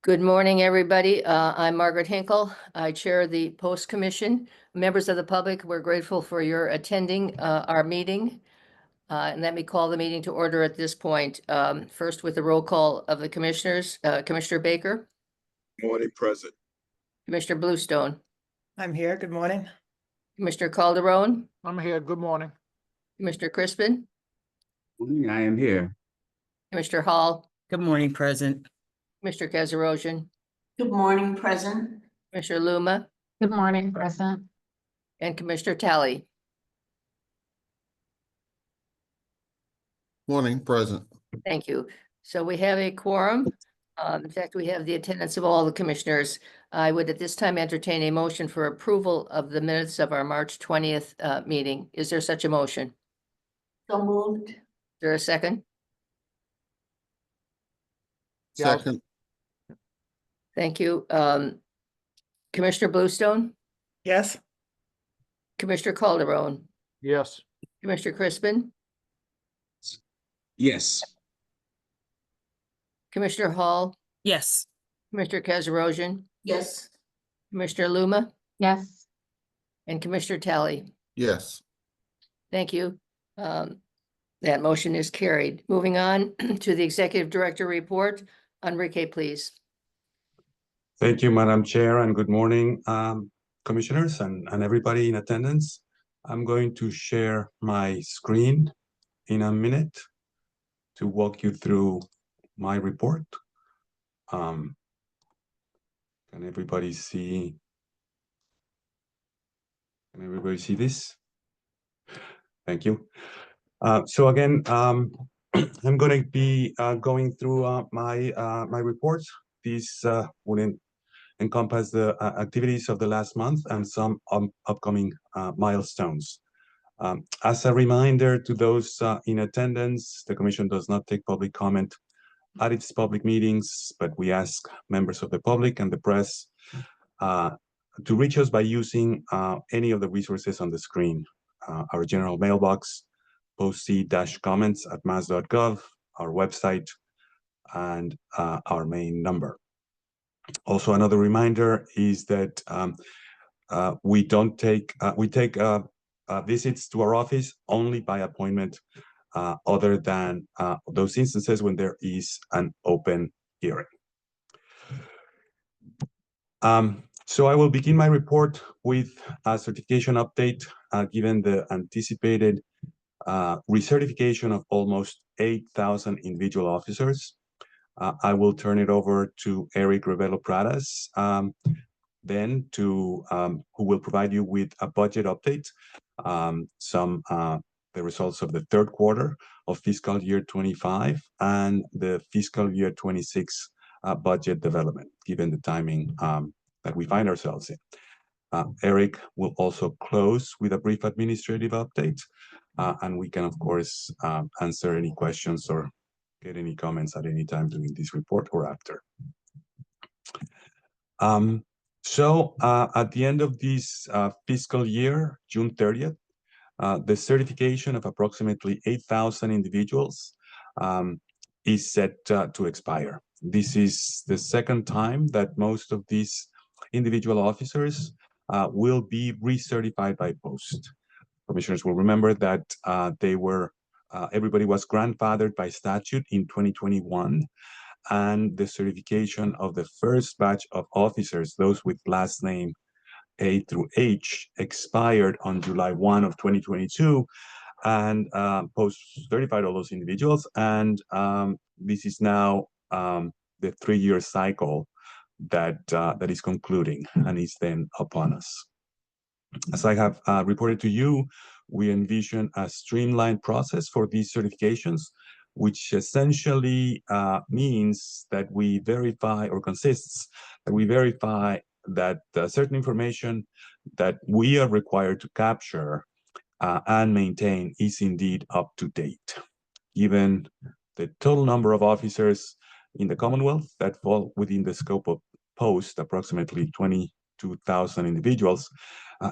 Good morning, everybody. I'm Margaret Hinkle. I chair the Post Commission. Members of the public, we're grateful for your attending our meeting. And let me call the meeting to order at this point. First with the roll call of the commissioners, Commissioner Baker, Morning, present. Commissioner Bluestone, I'm here. Good morning. Commissioner Calderon, I'm here. Good morning. Commissioner Crispin, Morning, I am here. Commissioner Hall, Good morning, present. Commissioner Kazarosian, Good morning, present. Commissioner Luma, Good morning, present. and Commissioner Talley. Morning, present. Thank you. So we have a quorum. In fact, we have the attendance of all the commissioners. I would at this time entertain a motion for approval of the minutes of our March 20th meeting. Is there such a motion? So moved. Is there a second? Yeah. Second, Thank you. Commissioner Bluestone, Yes. Commissioner Calderon, Yes. Commissioner Crispin, Yes. Commissioner Hall, Yes. Commissioner Kazarosian, Yes. Commissioner Luma, Yes. and Commissioner Talley. yes. Thank you. That motion is carried. Moving on to the Executive Director report. Enrique, please. Thank you, Madam Chair, and good morning, commissioners and everybody in attendance. I'm going to share my screen in a minute to walk you through my report. Can everybody see? Can everybody see this? Thank you. So again, I'm going to be going through my reports. These will encompass the activities of the last month and some upcoming milestones. As a reminder to those in attendance, the Commission does not take public comment at its public meetings, but we ask members of the public and the press to reach us by using any of the resources on the screen. Our general mailbox, post-comments at mass.gov, our website, and our main number. Also, another reminder is that we take visits to our office only by appointment, other than those instances when there is an open hearing. So I will begin my report with a certification update, given the anticipated recertification of almost 8,000 individual officers. I will turn it over to Eric Revelo-Pradas, then who will provide you with a budget update, the results of the third quarter of fiscal year 25 and the fiscal year 26 budget development, given the timing that we find ourselves in. Eric will also close with a brief administrative update, and we can, of course, answer any questions or get any comments at any time during this report or after. So at the end of this fiscal year, June 30th, the certification of approximately 8,000 individuals is set to expire. This is the second time that most of these individual officers will be recertified by post. Commissioners will remember that everybody was grandfathered by statute in 2021, and the certification of the first batch of officers, those with last name A through H, expired on July 1 of 2022, and post certified all those individuals. And this is now the 3-year cycle that is concluding and is then upon us. As I have reported to you, we envision a streamlined process for these certifications, which essentially means that we verify, or consists that we verify that certain information that we are required to capture and maintain is indeed up to date. Given the total number of officers in the Commonwealth that fall within the scope of post, approximately 22,000 individuals,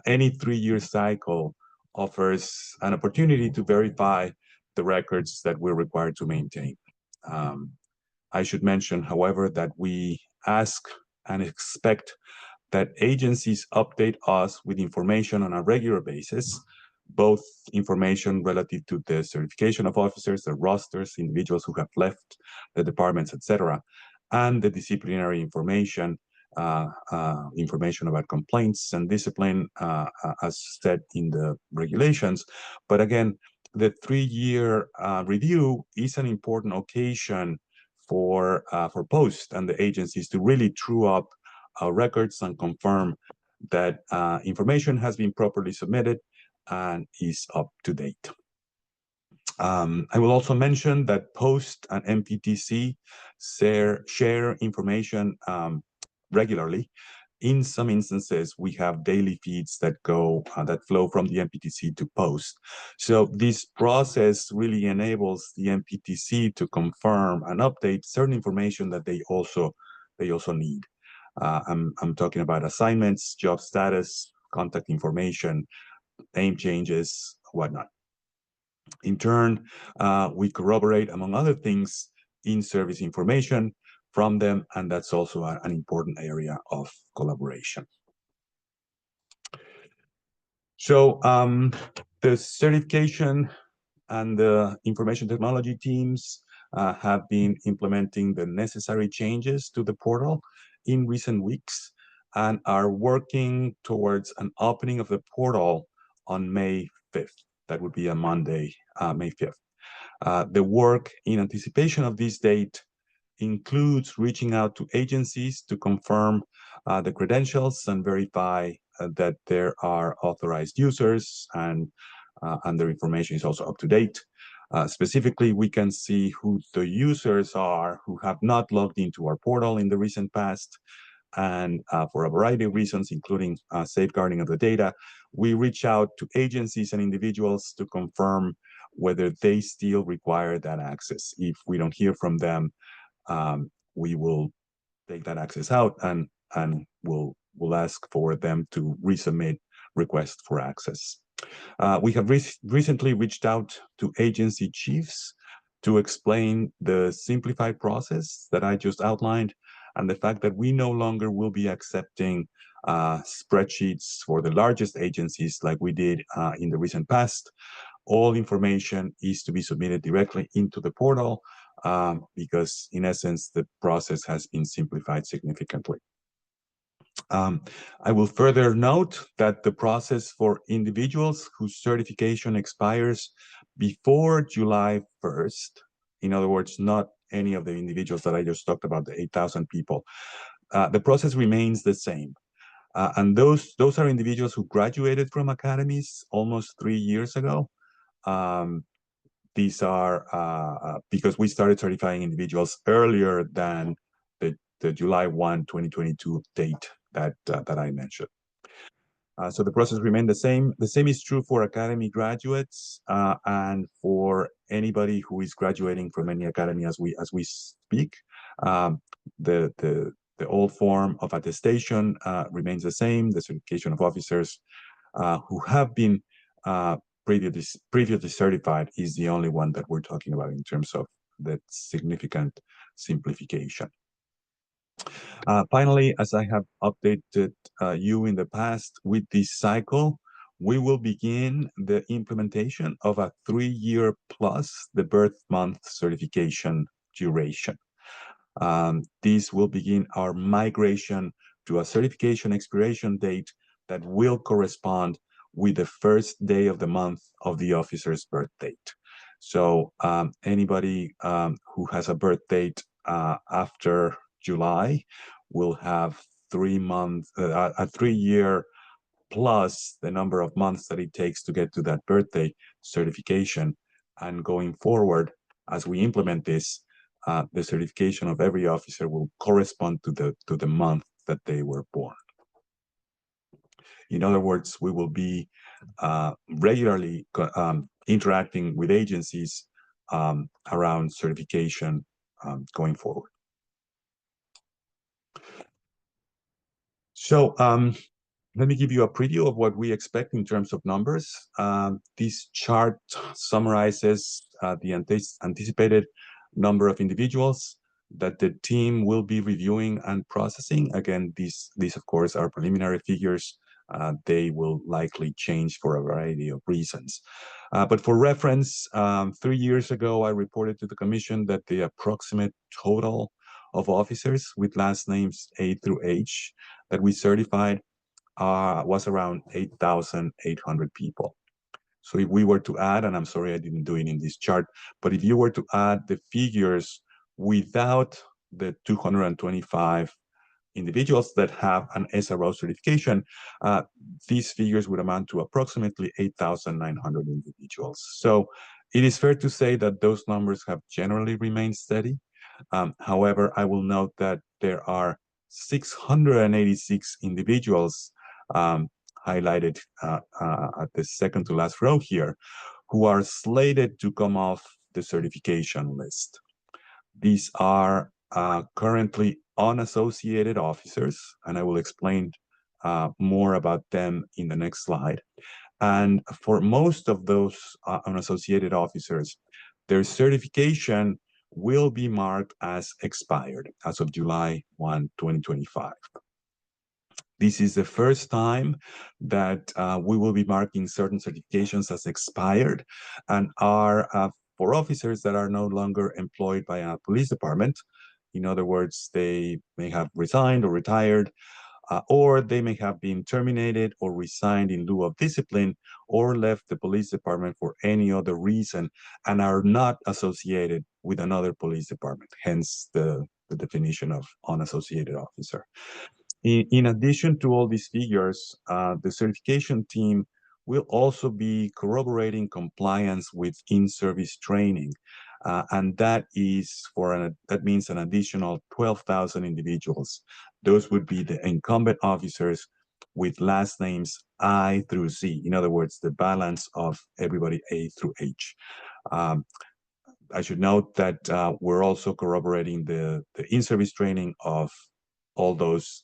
any 3-year cycle offers an opportunity to verify the records that we're required to maintain. I should mention, however, that we ask and expect that agencies update us with information on a regular basis, both information relative to the certification of officers, the rosters, individuals who have left the departments, etc., and the disciplinary information, information about complaints and discipline, as said in the regulations. But again, the 3-year review is an important occasion for Post and the agencies to really true up records and confirm that information has been properly submitted and is up to date. I will also mention that Post and MPTC share information regularly. In some instances, we have daily feeds that go that flow from the MPTC to Post. So this process really enables the MPTC to confirm and update certain information that they also need. I'm talking about assignments, job status, contact information, name changes, whatnot. In turn, we corroborate, among other things, in-service information from them, and that's also an important area of collaboration. So the certification and the information technology teams have been implementing the necessary changes to the portal in recent weeks and are working towards an opening of the portal on May 5th. That would be a Monday, May 5th. The work in anticipation of this date includes reaching out to agencies to confirm the credentials and verify that there are authorized users and their information is also up to date. Specifically, we can see who the users are who have not logged into our portal in the recent past. And for a variety of reasons, including safeguarding of the data, we reach out to agencies and individuals to confirm whether they still require that access. If we don't hear from them, we will take that access out and we'll ask for them to resubmit requests for access. We have recently reached out to agency chiefs to explain the simplified process that I just outlined and the fact that we no longer will be accepting spreadsheets for the largest agencies like we did in the recent past. All information is to be submitted directly into the portal because, in essence, the process has been simplified significantly. I will further note that the process for individuals whose certification expires before July 1st, in other words, not any of the individuals that I just talked about, the 8,000 people, the process remains the same. And those are individuals who graduated from academies almost 3 years ago. These are because we started certifying individuals earlier than the July 1, 2022 date that I mentioned. So the process remained the same. The same is true for academy graduates and for anybody who is graduating from any academy as we speak. The old form of attestation remains the same. The certification of officers who have been previously certified is the only one that we're talking about in terms of that significant simplification. Finally, as I have updated you in the past, with this cycle, we will begin the implementation of a 3-year plus the birth month certification duration. This will begin our migration to a certification expiration date that will correspond with the first day of the month of the officer's birth date. So anybody who has a birth date after July will have 3 months, a 3-year plus the number of months that it takes to get to that birthday certification. And going forward, as we implement this, the certification of every officer will correspond to the month that they were born. In other words, we will be regularly interacting with agencies around certification going forward. So let me give you a preview of what we expect in terms of numbers. This chart summarizes the anticipated number of individuals that the team will be reviewing and processing. Again, these of course are preliminary figures. They will likely change for a variety of reasons. But for reference, 3 years ago, I reported to the Commission that the approximate total of officers with last names A through H that we certified was around 8,800 people. So if we were to add, and I'm sorry I didn't do it in this chart, but if you were to add the figures without the 225 individuals that have an SRO certification, these figures would amount to approximately 8,900 individuals. So it is fair to say that those numbers have generally remained steady. However, I will note that there are 686 individuals highlighted at the second to last row here who are slated to come off the certification list. These are currently unassociated officers, and I will explain more about them in the next slide. And for most of those unassociated officers, their certification will be marked as expired as of July 1, 2025. This is the first time that we will be marking certain certifications as expired and are for officers that are no longer employed by a police department. In other words, they may have resigned or retired, or they may have been terminated or resigned in lieu of discipline, or left the police department for any other reason and are not associated with another police department, hence the definition of unassociated officer. In addition to all these figures, the certification team will also be corroborating compliance with in-service training, and that means an additional 12,000 individuals. Those would be the incumbent officers with last names I through Z. In other words, the balance of everybody A through H. I should note that we're also corroborating the in-service training of all those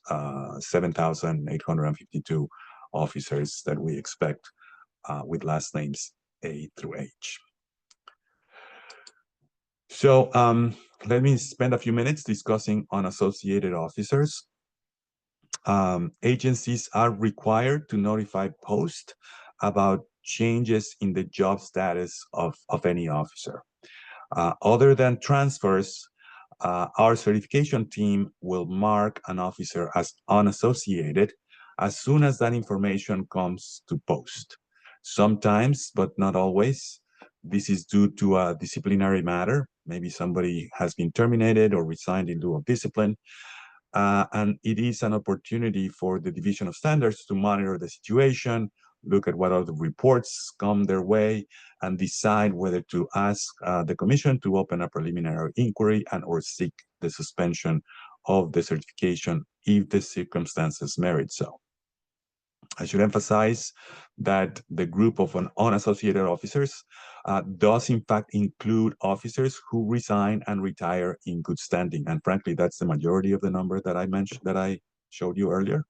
7,852 officers that we expect with last names A through H. So let me spend a few minutes discussing unassociated officers. Agencies are required to notify Post about changes in the job status of any officer. Other than transfers, our certification team will mark an officer as unassociated as soon as that information comes to Post. Sometimes, but not always, this is due to a disciplinary matter. Maybe somebody has been terminated or resigned in lieu of discipline. And it is an opportunity for the Division of Standards to monitor the situation, look at what other reports come their way, and decide whether to ask the Commission to open a preliminary inquiry and or seek the suspension of the certification if the circumstances merit so. I should emphasize that the group of unassociated officers does in fact include officers who resign and retire in good standing. And frankly, that's the majority of the number that I mentioned, that I showed you earlier.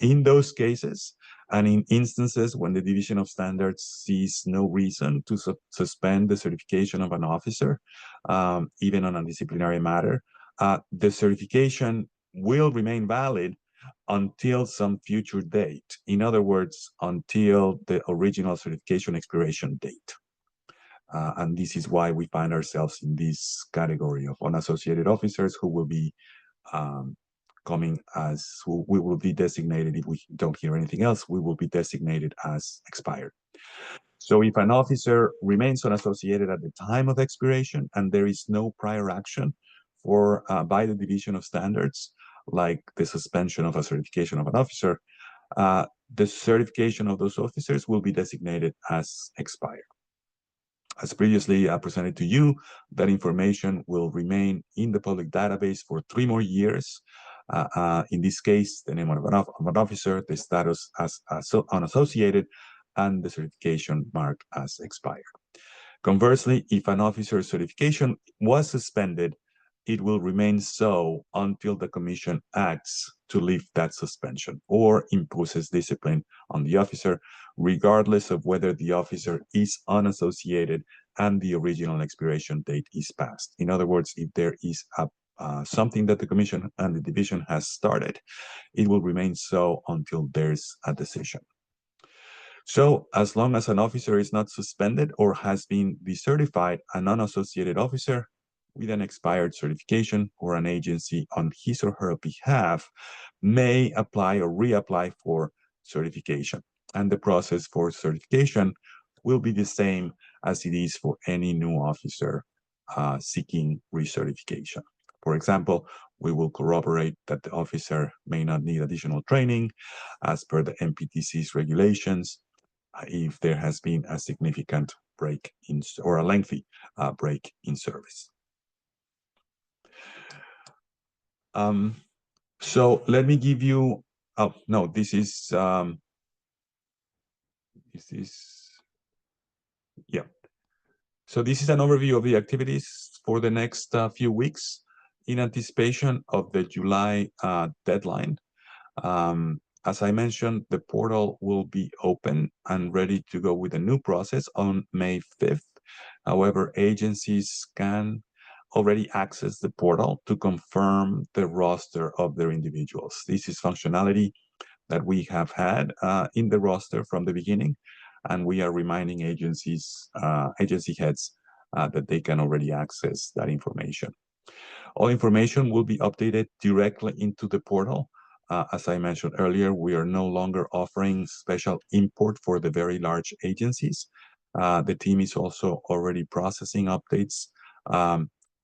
In those cases, and in instances when the Division of Standards sees no reason to suspend the certification of an officer, even on a disciplinary matter, the certification will remain valid until some future date. In other words, until the original certification expiration date. And this is why we find ourselves in this category of unassociated officers who will be who we will be designated, if we don't hear anything else, we will be designated as expired. So if an officer remains unassociated at the time of expiration and there is no prior action by the Division of Standards, like the suspension of a certification of an officer, the certification of those officers will be designated as expired. As previously presented to you, that information will remain in the public database for 3 more years. In this case, the name of an officer, the status as unassociated, and the certification marked as expired. Conversely, if an officer's certification was suspended, it will remain so until the Commission acts to lift that suspension or imposes discipline on the officer, regardless of whether the officer is unassociated and the original expiration date is passed. In other words, if there is something that the commission and the division has started, it will remain so until there's a decision. So as long as an officer is not suspended or has been decertified, a non-associated officer with an expired certification or an agency on his or her behalf may apply or reapply for certification. And the process for certification will be the same as it is for any new officer seeking recertification. For example, we will corroborate that the officer may not need additional training as per the MPTC's regulations if there has been a significant break in or a lengthy break in service. So let me give you, oh, no, this is, yeah. So this is an overview of the activities for the next few weeks in anticipation of the July deadline. As I mentioned, the portal will be open and ready to go with a new process on May 5th. However, agencies can already access the portal to confirm the roster of their individuals. This is functionality that we have had in the roster from the beginning, and we are reminding agency heads that they can already access that information. All information will be updated directly into the portal. As I mentioned earlier, we are no longer offering special import for the very large agencies. The team is also already processing updates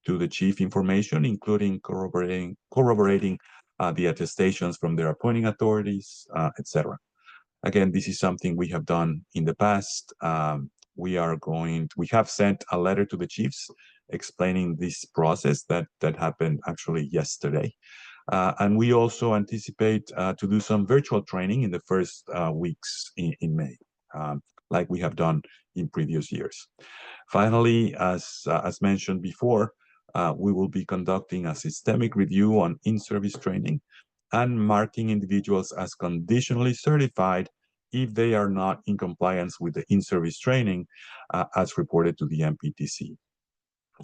to the chief information, including corroborating the attestations from their appointing authorities, etc. Again, this is something we have done in the past. We have sent a letter to the chiefs explaining this process that happened actually yesterday. And we also anticipate to do some virtual training in the first weeks in May, like we have done in previous years. Finally, as mentioned before, we will be conducting a systemic review on in-service training and marking individuals as conditionally certified if they are not in compliance with the in-service training as reported to the MPTC.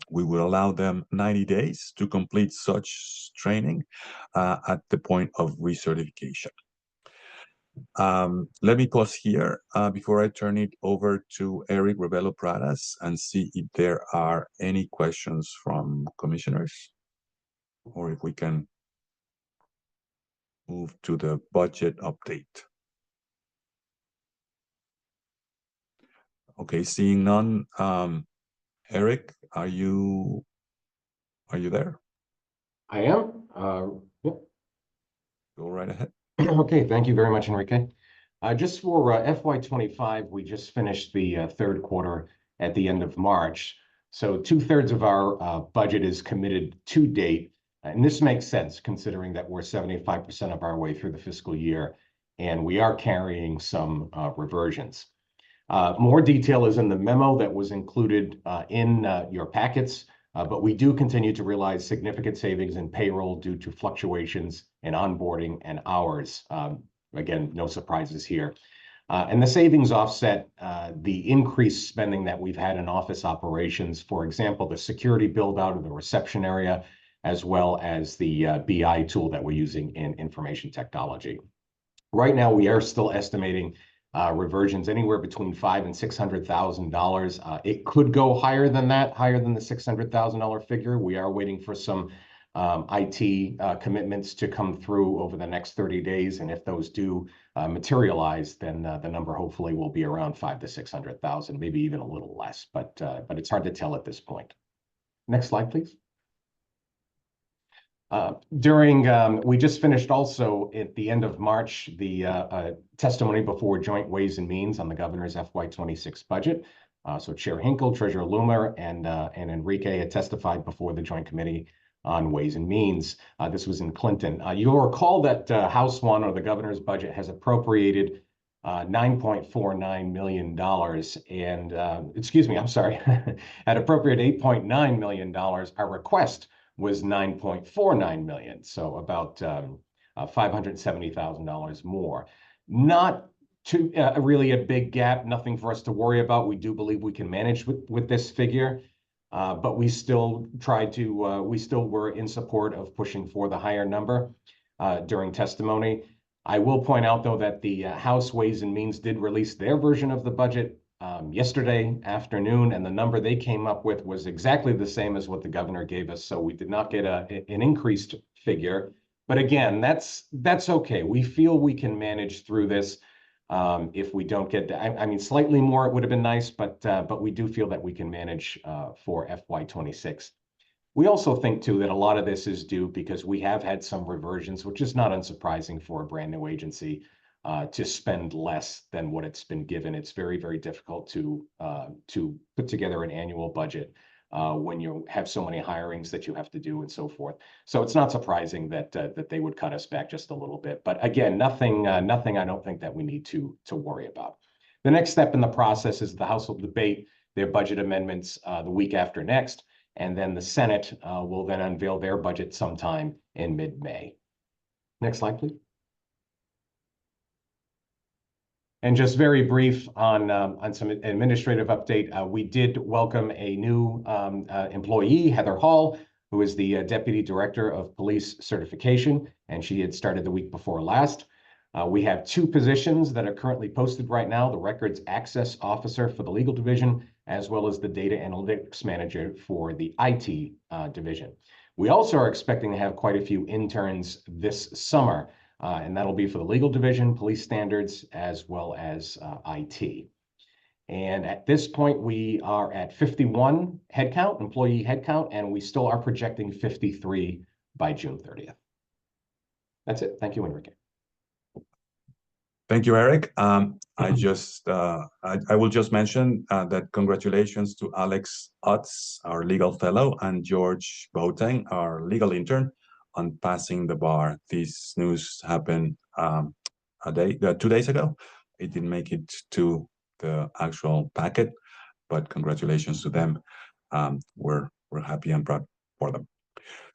We will allow them 90 days to complete such training at the point of recertification. Let me pause here before I turn it over to Eric Ravelo Pradas and see if there are any questions from commissioners, or if we can move to the budget update. Okay, seeing none. Eric, are you there? I am. Yep. Go right ahead. Okay, thank you very much, Enrique. Just for FY25, we just finished the third quarter at the end of March. So 2/3 of our budget is committed to date. And this makes sense considering that we're 75% of our way through the fiscal year, and we are carrying some reversions. More detail is in the memo that was included in your packets. But we do continue to realize significant savings in payroll due to fluctuations in onboarding and hours. Again, no surprises here. And the savings offset the increased spending that we've had in office operations. For example, the security build out of the reception area, as well as the BI tool that we're using in information technology. Right now, we are still estimating reversions anywhere between $500,000 and $600,000. It could go higher than that, higher than the $600,000 figure. We are waiting for some IT commitments to come through over the next 30 days. And if those do materialize, then the number hopefully will be around $500,000 to $600,000, maybe even a little less, but it's hard to tell at this point. Next slide, please. We just finished also at the end of March, the testimony before Joint Ways and Means on the governor's FY26 budget. So Chair Hinkle, Treasurer Loomer, and Enrique had testified before the Joint Committee on Ways and Means. This was in Clinton. You'll recall that House One, or the governor's budget, has appropriated $9.49 million and, excuse me, I'm sorry, had appropriated $8.9 million. Our request was $9.49 million, so about $570,000 more. Not really a big gap, nothing for us to worry about. We do believe we can manage with this figure. But we still we still were in support of pushing for the higher number during testimony. I will point out, though, that the House Ways and Means did release their version of the budget yesterday afternoon, and the number they came up with was exactly the same as what the governor gave us. So we did not get an increased figure. But again, that's okay. We feel we can manage through this. If we don't get, I mean, slightly more, it would have been nice, but we do feel that we can manage for FY26. We also think, too, that a lot of this is due because we have had some reversions, which is not unsurprising for a brand new agency to spend less than what it's been given. It's very, very difficult to put together an annual budget when you have so many hirings that you have to do and so forth. So it's not surprising that they would cut us back just a little bit. But again, nothing I don't think that we need to worry about. The next step in the process is the House will debate their budget amendments the week after next. And then the Senate will then unveil their budget sometime in mid-May. Next slide, please. And just very brief on some administrative update, we did welcome a new employee, Heather Hall, who is the Deputy Director of Police Certification, and she had started the week before last. We have 2 positions that are currently posted right now, the Records Access Officer for the Legal Division, as well as the Data Analytics Manager for the IT Division. We also are expecting to have quite a few interns this summer, and that'll be for the Legal Division, Police Standards, as well as IT. And at this point, we are at 51 headcount, employee headcount, and we still are projecting 53 by June 30th. That's it. Thank you, Enrique. Thank you, Eric. I will just mention that congratulations to Alex Utz, our legal fellow, and George Boateng, our legal intern, on passing the bar. This news happened 2 days ago. It didn't make it to the actual packet, but congratulations to them. We're happy and proud for them.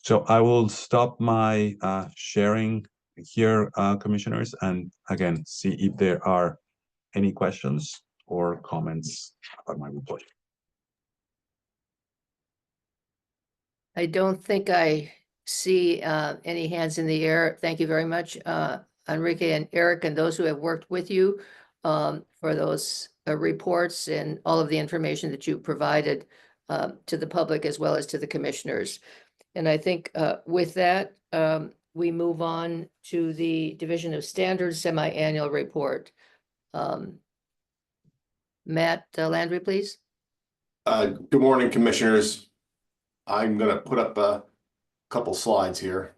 So I will stop my sharing here, commissioners, and again, see if there are any questions or comments about my report. I don't think I see any hands in the air. Thank you very much, Enrique and Eric, and those who have worked with you for those reports and all of the information that you provided to the public as well as to the commissioners. And I think with that, we move on to the Division of Standards semi-annual report. Matt Landry, please. Good morning, commissioners. I'm going to put up a couple slides here.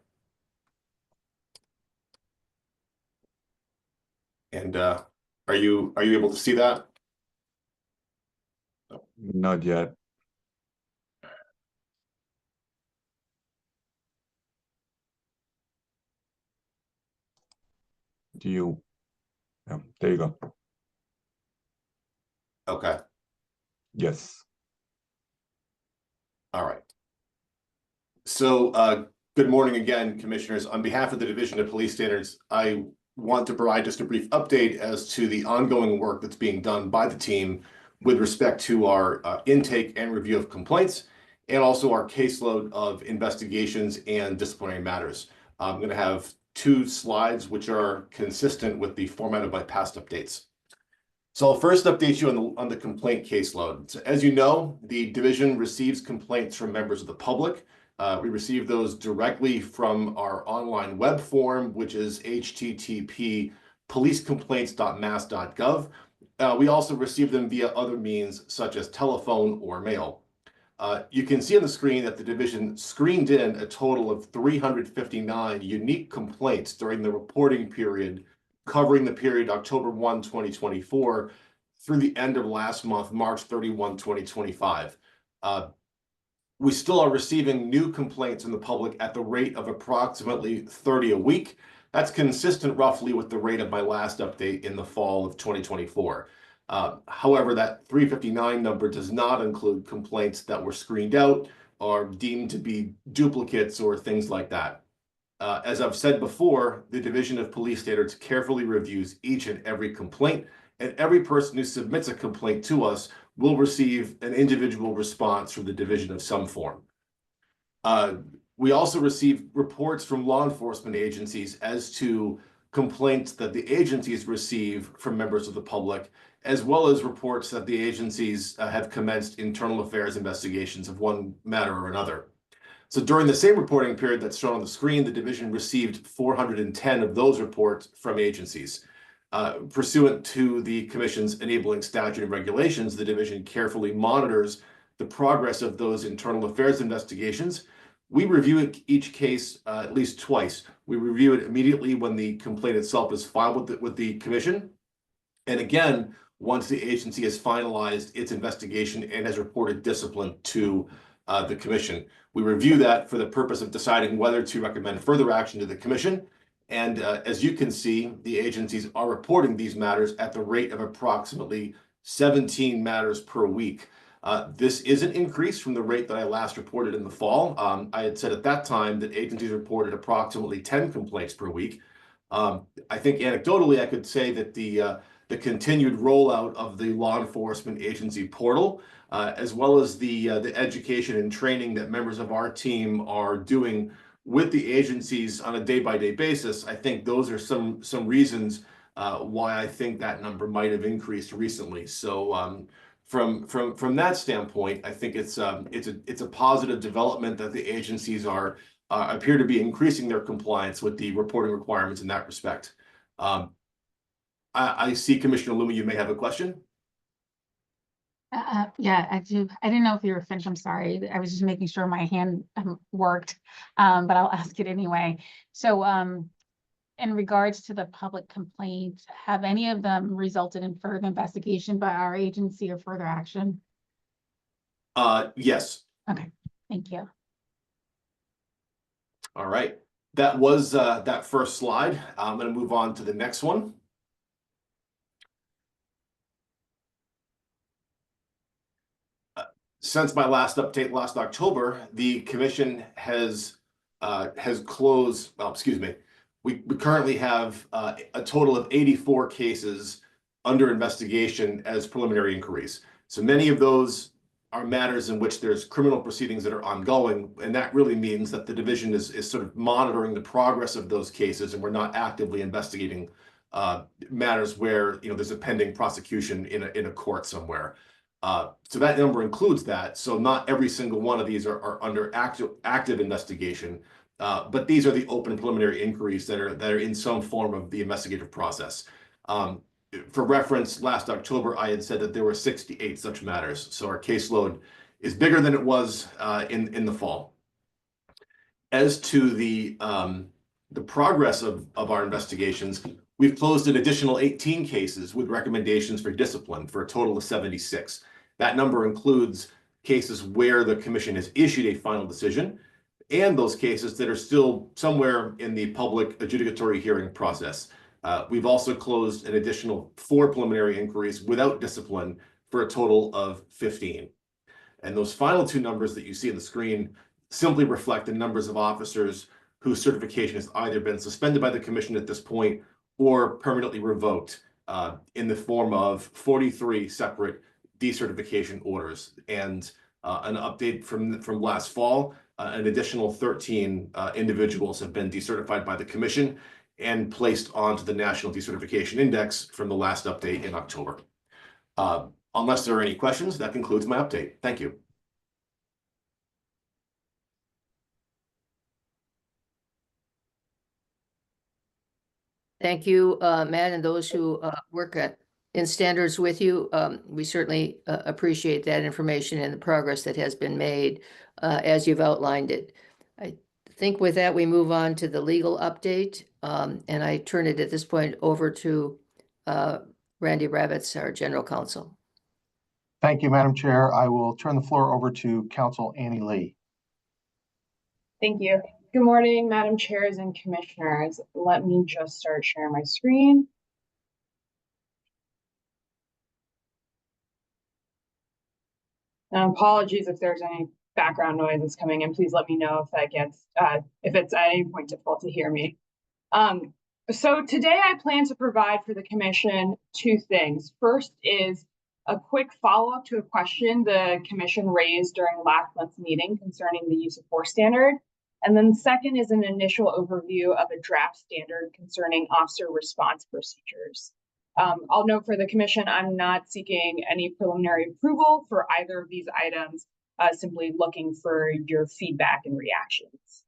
And are you able to see that? Not yet. Yeah, there you go. Okay. Yes. All right. So good morning again, commissioners. On behalf of the Division of Police Standards, I want to provide just a brief update as to the ongoing work that's being done by the team with respect to our intake and review of complaints, and also our caseload of investigations and disciplinary matters. I'm going to have 2 slides which are consistent with the format of my past updates. So I'll first update you on the complaint caseload. So as you know, the division receives complaints from members of the public. We receive those directly from our online web form, which is http://policecomplaints.mass.gov. We also receive them via other means such as telephone or mail. You can see on the screen that the division screened in a total of 359 unique complaints during the reporting period, covering the period October 1, 2024 through the end of last month, March 31, 2025. We still are receiving new complaints from the public at the rate of approximately 30 a week. That's consistent roughly with the rate of my last update in the fall of 2024. However, that 359 number does not include complaints that were screened out or deemed to be duplicates or things like that. As I've said before, the Division of Police Standards carefully reviews each and every complaint, and every person who submits a complaint to us will receive an individual response from the division of some form. We also receive reports from law enforcement agencies as to complaints that the agencies receive from members of the public, as well as reports that the agencies have commenced internal affairs investigations of one matter or another. So during the same reporting period that's shown on the screen, the division received 410 of those reports from agencies. Pursuant to the Commission's enabling statute and regulations, the division carefully monitors the progress of those internal affairs investigations. We review each case at least twice. We review it immediately when the complaint itself is filed with the Commission, and again, once the agency has finalized its investigation and has reported discipline to the Commission. We review that for the purpose of deciding whether to recommend further action to the Commission. And as you can see, the agencies are reporting these matters at the rate of approximately 17 matters per week. This is an increase from the rate that I last reported in the fall. I had said at that time that agencies reported approximately 10 complaints per week. I think anecdotally, I could say that the continued rollout of the law enforcement agency portal, as well as the education and training that members of our team are doing with the agencies on a day-by-day basis, I think those are some reasons why I think that number might have increased recently. So from that standpoint, I think it's a positive development that the agencies are appear to be increasing their compliance with the reporting requirements in that respect. I see Commissioner Luma, you may have a question. Yeah, I do. I didn't know if you were finished. I'm sorry. I was just making sure my hand worked, but I'll ask it anyway. So in regards to the public complaints, have any of them resulted in further investigation by our agency or further action? Yes. Okay, thank you. All right. That was that first slide. I'm going to move on to the next one. Since my last update last October, the Commission has closed, well, excuse me, we currently have a total of 84 cases under investigation as preliminary inquiries. So many of those are matters in which there's criminal proceedings that are ongoing, and that really means that the division is sort of monitoring the progress of those cases, and we're not actively investigating matters where there's a pending prosecution in a court somewhere. So that number includes that. So not every single one of these are under active investigation, but these are the open preliminary inquiries that are in some form of the investigative process. For reference, last October, I had said that there were 68 such matters. So our caseload is bigger than it was in the fall. As to the progress of our investigations, we've closed an additional 18 cases with recommendations for discipline for a total of 76. That number includes cases where the Commission has issued a final decision and those cases that are still somewhere in the public adjudicatory hearing process. We've also closed an additional 4 preliminary inquiries without discipline for a total of 15. And those final 2 numbers that you see on the screen simply reflect the numbers of officers whose certification has either been suspended by the Commission at this point or permanently revoked in the form of 43 separate decertification orders. And an update from last fall, an additional 13 individuals have been decertified by the Commission and placed onto the National Decertification Index from the last update in October. Unless there are any questions, that concludes my update. Thank you. Thank you, Matt, and those who work in standards with you. We certainly appreciate that information and the progress that has been made as you've outlined it. I think with that, we move on to the legal update, and I turn it at this point over to Randy Ravitz, our General Counsel. Thank you, Madam Chair. I will turn the floor over to Counsel Annie Lee. Thank you. Good morning, Madam Chairs and Commissioners. Let me just start sharing my screen. Now, apologies if there's any background noise is coming in, please let me know if that gets, if it's at any point difficult to hear me. So today I plan to provide for the commission two things. First is a quick follow-up to a question the commission raised during last month's meeting concerning the use of force standard. And then second is an initial overview of a draft standard concerning officer response procedures. I'll note for the commission, I'm not seeking any preliminary approval for either of these items, simply looking for your feedback and reactions.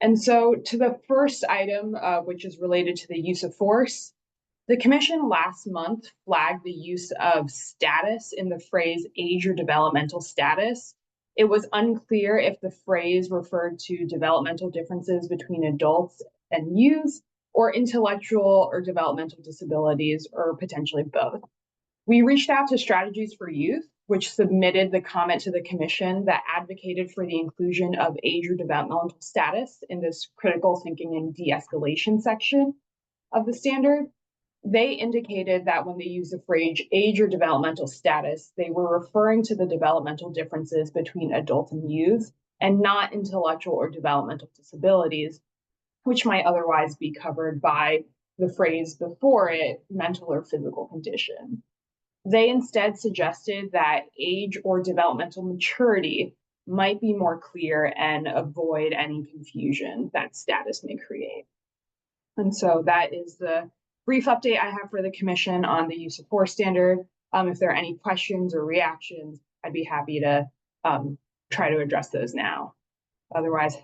And so to the first item, which is related to the use of force, the commission last month flagged the use of status in the phrase age or developmental status. It was unclear if the phrase referred to developmental differences between adults and youths, or intellectual or developmental disabilities, or potentially both. We reached out to Strategies for Youth, which submitted the comment to the commission that advocated for the inclusion of age or developmental status in this critical thinking and de-escalation section of the standard. They indicated that when they use the phrase age or developmental status, they were referring to the developmental differences between adults and youth, and not intellectual or developmental disabilities, which might otherwise be covered by the phrase before it, mental or physical condition. They instead suggested that age or developmental maturity might be more clear and avoid any confusion that status may create. And so that is the brief update I have for the commission on the use of force standard. If there are any questions or reactions, I'd be happy to try to address those now. Otherwise,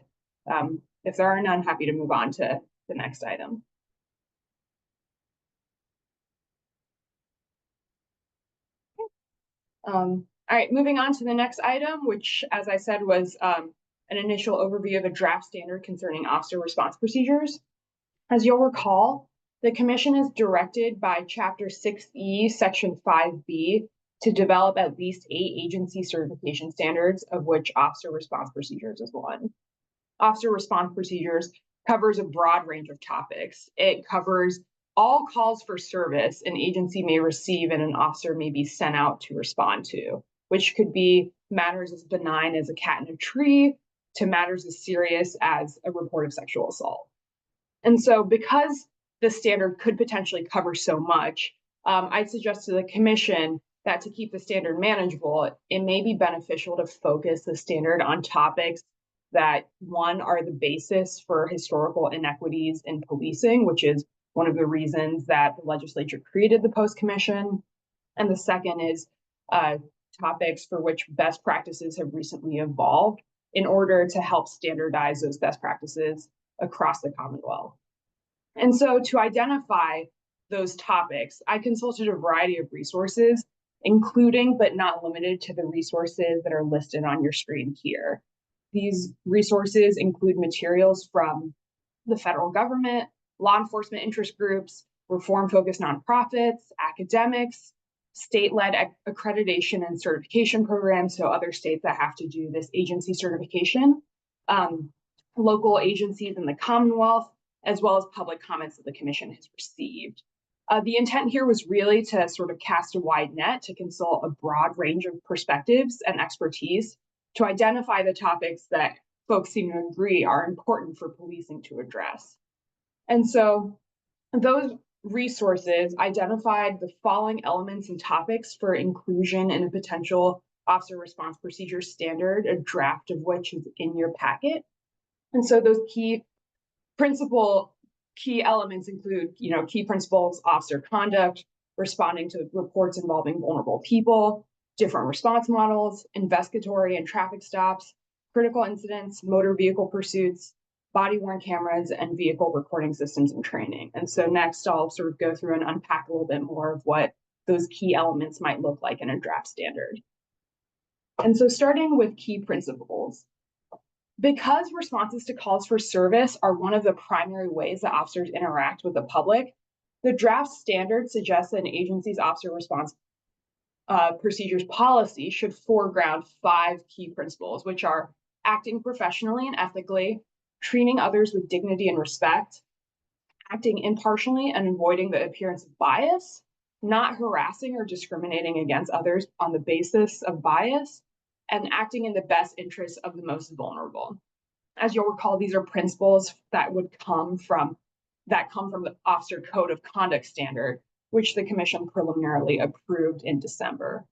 if there are none, happy to move on to the next item. All right, moving on to the next item, which, as I said, was an initial overview of a draft standard concerning officer response procedures. As you'll recall, the commission is directed by Chapter 6E, Section 5B, to develop at least 8 agency certification standards, of which officer response procedures is one. Officer response procedures covers a broad range of topics. It covers all calls for service an agency may receive and an officer may be sent out to respond to, which could be matters as benign as a cat in a tree to matters as serious as a report of sexual assault. And so because the standard could potentially cover so much, I'd suggest to the commission that to keep the standard manageable, it may be beneficial to focus the standard on topics that, one, are the basis for historical inequities in policing, which is one of the reasons that the legislature created the Post Commission. And the second is topics for which best practices have recently evolved in order to help standardize those best practices across the Commonwealth. And so to identify those topics, I consulted a variety of resources, including but not limited to the resources that are listed on your screen here. These resources include materials from the federal government, law enforcement interest groups, reform-focused nonprofits, academics, state-led accreditation and certification programs, so other states that have to do this agency certification, local agencies in the Commonwealth, as well as public comments that the commission has received. The intent here was really to sort of cast a wide net to consult a broad range of perspectives and expertise to identify the topics that folks seem to agree are important for policing to address. And so those resources identified the following elements and topics for inclusion in a potential officer response procedure standard, a draft of which is in your packet. And so those key elements include, key principles, officer conduct, responding to reports involving vulnerable people, different response models, investigatory and traffic stops, critical incidents, motor vehicle pursuits, body-worn cameras, and vehicle recording systems and training. And so next, I'll sort of go through and unpack a little bit more of what those key elements might look like in a draft standard. And so starting with key principles. Because responses to calls for service are one of the primary ways that officers interact with the public, the draft standard suggests that an agency's officer response procedures policy should foreground 5 key principles, which are acting professionally and ethically, treating others with dignity and respect, acting impartially and avoiding the appearance of bias, not harassing or discriminating against others on the basis of bias, and acting in the best interest of the most vulnerable. As you'll recall, these are principles that come from the Officer Code of Conduct standard, which the commission preliminarily approved in December.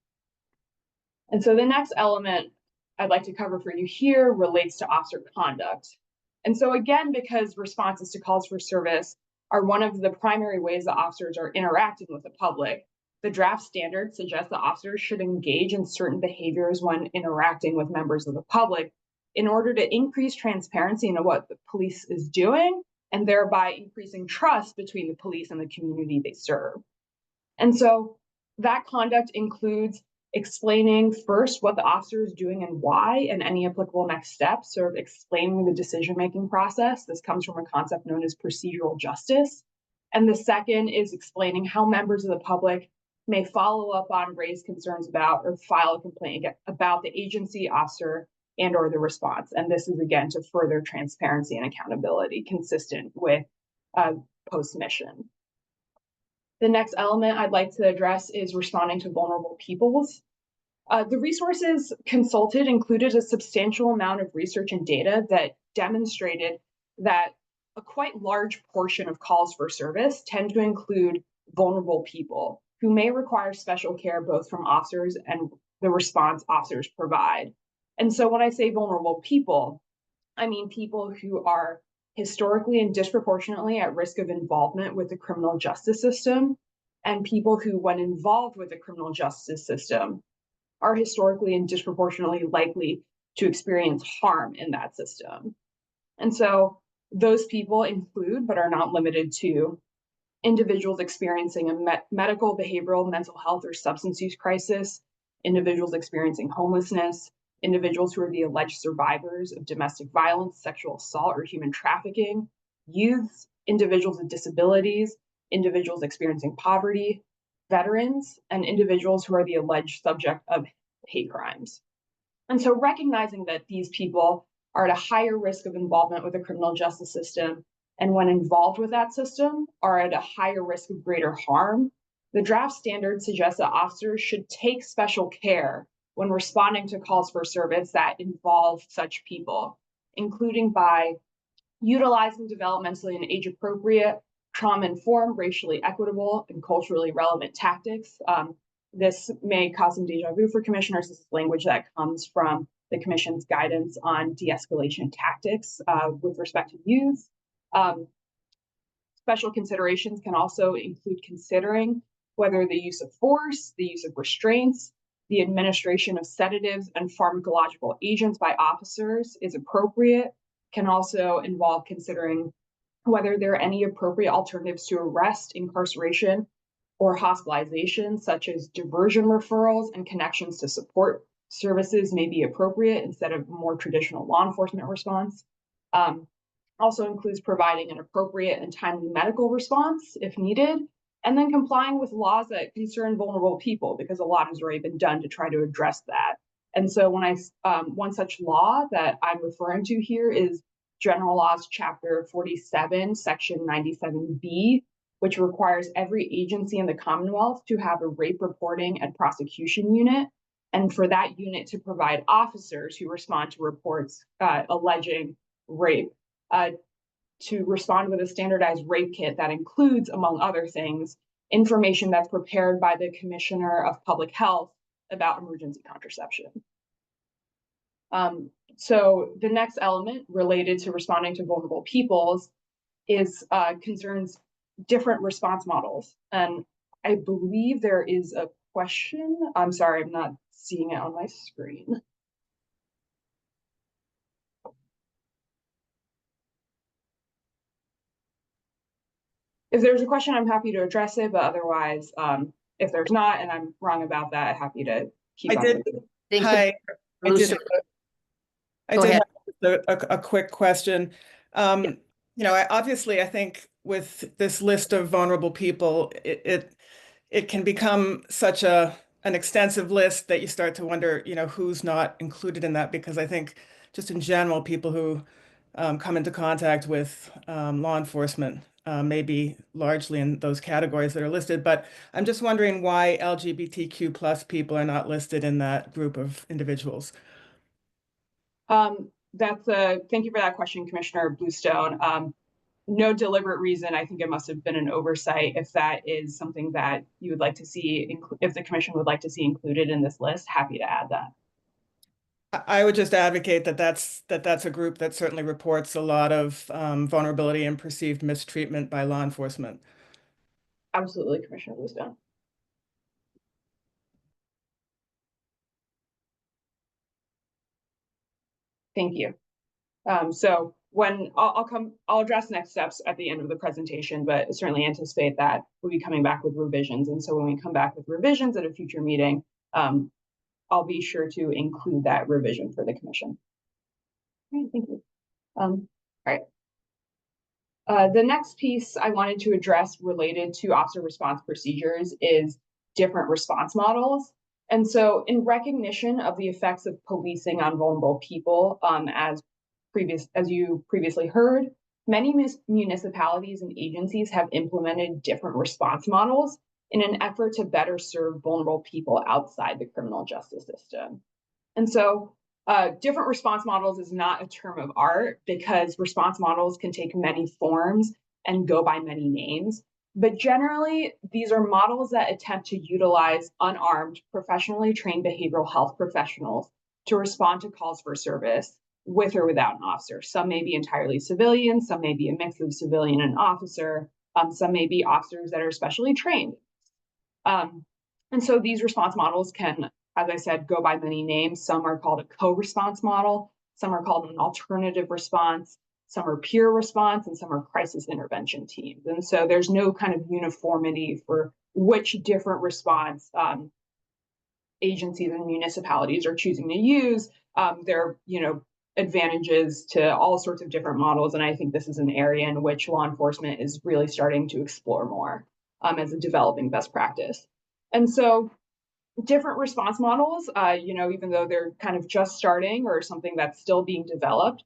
And so the next element I'd like to cover for you here relates to officer conduct. And so again, because responses to calls for service are one of the primary ways that officers are interacting with the public, the draft standard suggests that officers should engage in certain behaviors when interacting with members of the public in order to increase transparency into what the police is doing, and thereby increasing trust between the police and the community they serve. And so that conduct includes explaining first what the officer is doing and why, and any applicable next steps, sort of explaining the decision-making process. This comes from a concept known as procedural justice. And the second is explaining how members of the public may follow up on raised concerns about or file a complaint about the agency, officer, and or the response. And this is again to further transparency and accountability consistent with post-mission. The next element I'd like to address is responding to vulnerable peoples. The resources consulted included a substantial amount of research and data that demonstrated that a quite large portion of calls for service tend to include vulnerable people who may require special care both from officers and the response officers provide. And so when I say vulnerable people, I mean people who are historically and disproportionately at risk of involvement with the criminal justice system, and people who, when involved with the criminal justice system, are historically and disproportionately likely to experience harm in that system. And so those people include, but are not limited to, individuals experiencing a medical, behavioral, mental health, or substance use crisis, individuals experiencing homelessness, individuals who are the alleged survivors of domestic violence, sexual assault, or human trafficking, youths, individuals with disabilities, individuals experiencing poverty, veterans, and individuals who are the alleged subject of hate crimes. And so recognizing that these people are at a higher risk of involvement with the criminal justice system, and when involved with that system, are at a higher risk of greater harm, the draft standard suggests that officers should take special care when responding to calls for service that involve such people, including by utilizing developmentally and age-appropriate, trauma-informed, racially equitable, and culturally relevant tactics. This may cause some deja vu for commissioners. This is language that comes from the commission's guidance on de-escalation tactics with respect to youth. Special considerations can also include considering whether the use of force, the use of restraints, the administration of sedatives and pharmacological agents by officers is appropriate, can also involve considering whether there are any appropriate alternatives to arrest, incarceration, or hospitalization, such as diversion referrals and connections to support services may be appropriate instead of more traditional law enforcement response. Also includes providing an appropriate and timely medical response if needed, and then complying with laws that concern vulnerable people, because a lot has already been done to try to address that. And so when one such law that I'm referring to here is General Laws Chapter 47, Section 97B, which requires every agency in the Commonwealth to have a rape reporting and prosecution unit, and for that unit to provide officers who respond to reports alleging rape to respond with a standardized rape kit that includes, among other things, information that's prepared by the Commissioner of Public Health about emergency contraception. So the next element related to responding to vulnerable peoples is concerns different response models. And I believe there is a question. I'm sorry, I'm not seeing it on my screen. If there's a question, I'm happy to address it, but otherwise, if there's not, and I'm wrong about that, happy to keep on with it. Hi, I Go did ahead. have a quick question. You know, I think with this list of vulnerable people, it can become such an extensive list that you start to wonder, you know, who's not included in that, because I think just in general, people who come into contact with law enforcement maybe largely in those categories that are listed, but I'm just wondering why LGBTQ plus people are not listed in that group of individuals. Thank you for that question, Commissioner Bluestone. No deliberate reason. I think it must have been an oversight. If that is something that you would like to see, if the commission would like to see included in this list, happy to add that. I would just advocate that that's a group that certainly reports a lot of vulnerability and perceived mistreatment by law enforcement. Absolutely, Commissioner Bluestone. Thank you. So when I'll address next steps at the end of the presentation, but certainly anticipate that we'll be coming back with revisions. And so when we come back with revisions at a future meeting, I'll be sure to include that revision for the commission. All right, thank you. All right. The next piece I wanted to address related to officer response procedures is different response models. And so in recognition of the effects of policing on vulnerable people, as you previously heard, many municipalities and agencies have implemented different response models in an effort to better serve vulnerable people outside the criminal justice system. And so different response models is not a term of art because response models can take many forms and go by many names. But generally, these are models that attempt to utilize unarmed, professionally trained behavioral health professionals to respond to calls for service with or without an officer. Some may be entirely civilian, some may be a mix of civilian and officer, some may be officers that are specially trained. And so these response models can, as I said, go by many names. Some are called a co-response model, some are called an alternative response, some are peer response, and some are crisis intervention teams. And so there's no kind of uniformity for which different response agencies and municipalities are choosing to use. There are, advantages to all sorts of different models. And I think this is an area in which law enforcement is really starting to explore more as a developing best practice. And so different response models, even though they're kind of just starting or something that's still being developed,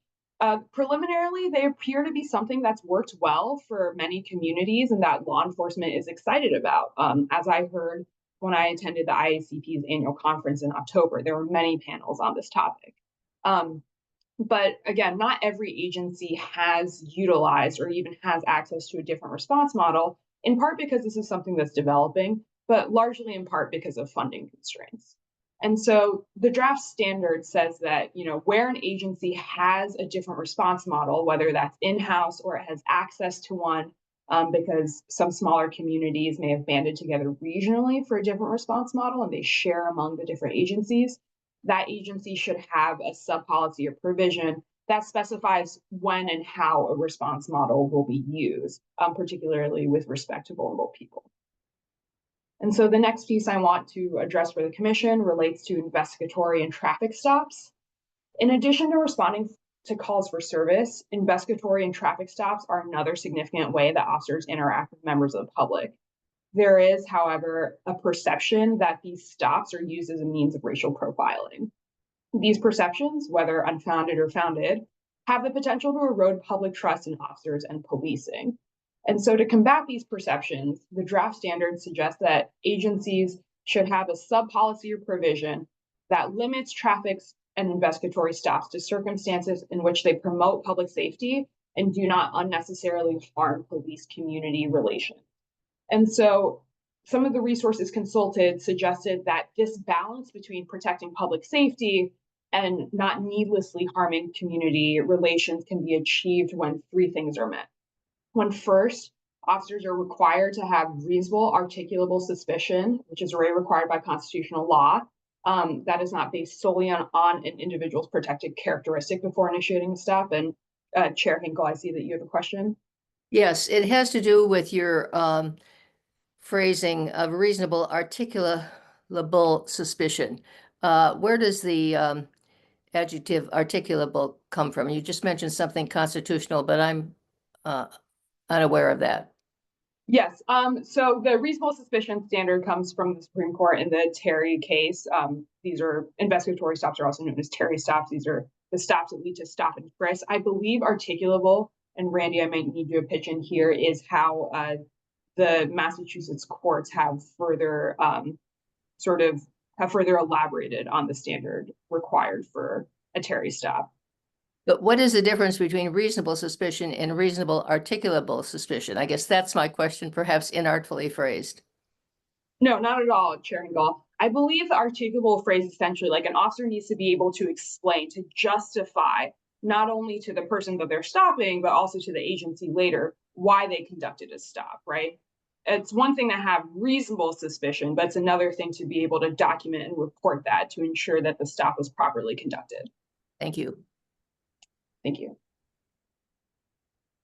preliminarily, they appear to be something that's worked well for many communities and that law enforcement is excited about. As I heard when I attended the IACP's annual conference in October, there were many panels on this topic. But again, not every agency has utilized or even has access to a different response model, in part because this is something that's developing, but largely in part because of funding constraints. And so the draft standard says that, where an agency has a different response model, whether that's in-house or it has access to one, because some smaller communities may have banded together regionally for a different response model and they share among the different agencies, that agency should have a sub-policy or provision that specifies when and how a response model will be used, particularly with respect to vulnerable people. And so the next piece I want to address for the commission relates to investigatory and traffic stops. In addition to responding to calls for service, investigatory and traffic stops are another significant way that officers interact with members of the public. There is, however, a perception that these stops are used as a means of racial profiling. These perceptions, whether unfounded or founded, have the potential to erode public trust in officers and policing. And so to combat these perceptions, the draft standards suggest that agencies should have a sub-policy or provision that limits traffic and investigatory stops to circumstances in which they promote public safety and do not unnecessarily harm police-community relations. And so some of the resources consulted suggested that this balance between protecting public safety and not needlessly harming community relations can be achieved when three things are met. When first, officers are required to have reasonable articulable suspicion, which is already required by constitutional law, that is not based solely on an individual's protected characteristic before initiating a stop. And Chair Hinkle, I see that you have a question. Yes, it has to do with your phrasing of reasonable articulable suspicion. Where does the adjective articulable come from? You just mentioned something constitutional, but I'm unaware of that. Yes, so the reasonable suspicion standard comes from the Supreme Court in the Terry case. These are investigatory stops are also known as Terry stops. These are the stops that lead to stop and frisk. I believe articulable and Randy, I might need you to pitch in here, is how the Massachusetts courts have further further elaborated on the standard required for a Terry stop. But what is the difference between reasonable suspicion and reasonable articulable suspicion? I guess that's my question, perhaps inartfully phrased. No, not at all, Chair Engel. I believe the articulable phrase essentially, like an officer needs to be able to explain, to justify, not only to the person that they're stopping, but also to the agency later, why they conducted a stop, right? It's one thing to have reasonable suspicion, but it's another thing to be able to document and report that to ensure that the stop was properly conducted. Thank you. Thank you.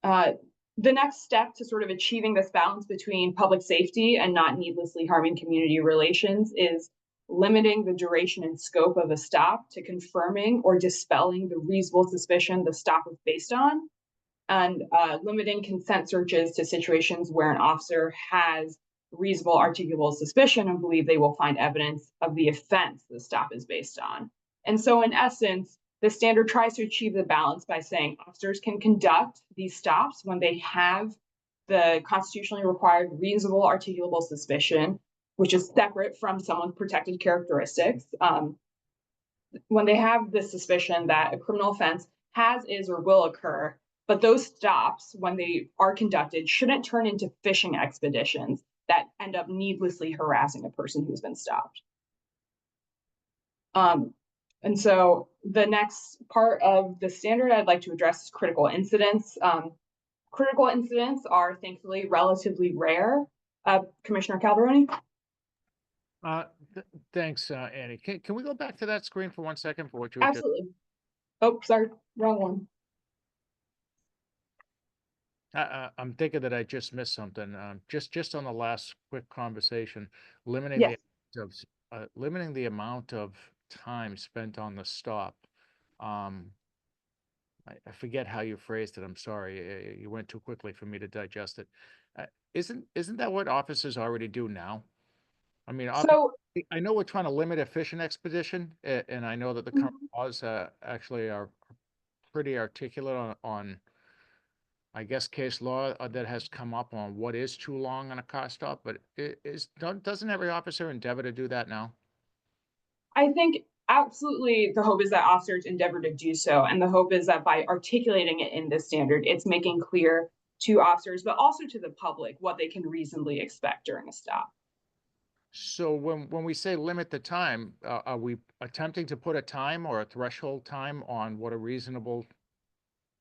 The next step to sort of achieving this balance between public safety and not needlessly harming community relations is limiting the duration and scope of a stop to confirming or dispelling the reasonable suspicion the stop was based on, and limiting consent searches to situations where an officer has reasonable articulable suspicion and believe they will find evidence of the offense the stop is based on. And so in essence, the standard tries to achieve the balance by saying officers can conduct these stops when they have the constitutionally required reasonable articulable suspicion, which is separate from someone's protected characteristics. When they have the suspicion that a criminal offense has, is, or will occur, but those stops, when they are conducted, shouldn't turn into fishing expeditions that end up needlessly harassing a person who's been stopped. And so the next part of the standard I'd like to address is critical incidents. Critical incidents are thankfully relatively rare. Commissioner Calderoni? Thanks, Annie. Can we go back to that screen for 1 second for what you were just? Absolutely. Oh, sorry, wrong one. I'm thinking that I just missed something. Just on the last quick conversation, limiting Yes. limiting the amount of time spent on the stop. I forget how you phrased it. I'm sorry. You went too quickly for me to digest it. Isn't that what officers already do now? I mean, So I know we're trying to limit a fishing expedition, and I know that the current laws actually are pretty articulate on I guess case law that has come up on what is too long on a car stop, but doesn't every officer endeavor to do that now? I think absolutely the hope is that officers endeavor to do so. And the hope is that by articulating it in this standard, it's making clear to officers, but also to the public, what they can reasonably expect during a stop. So when we say limit the time, are we attempting to put a time or a threshold time on what a reasonable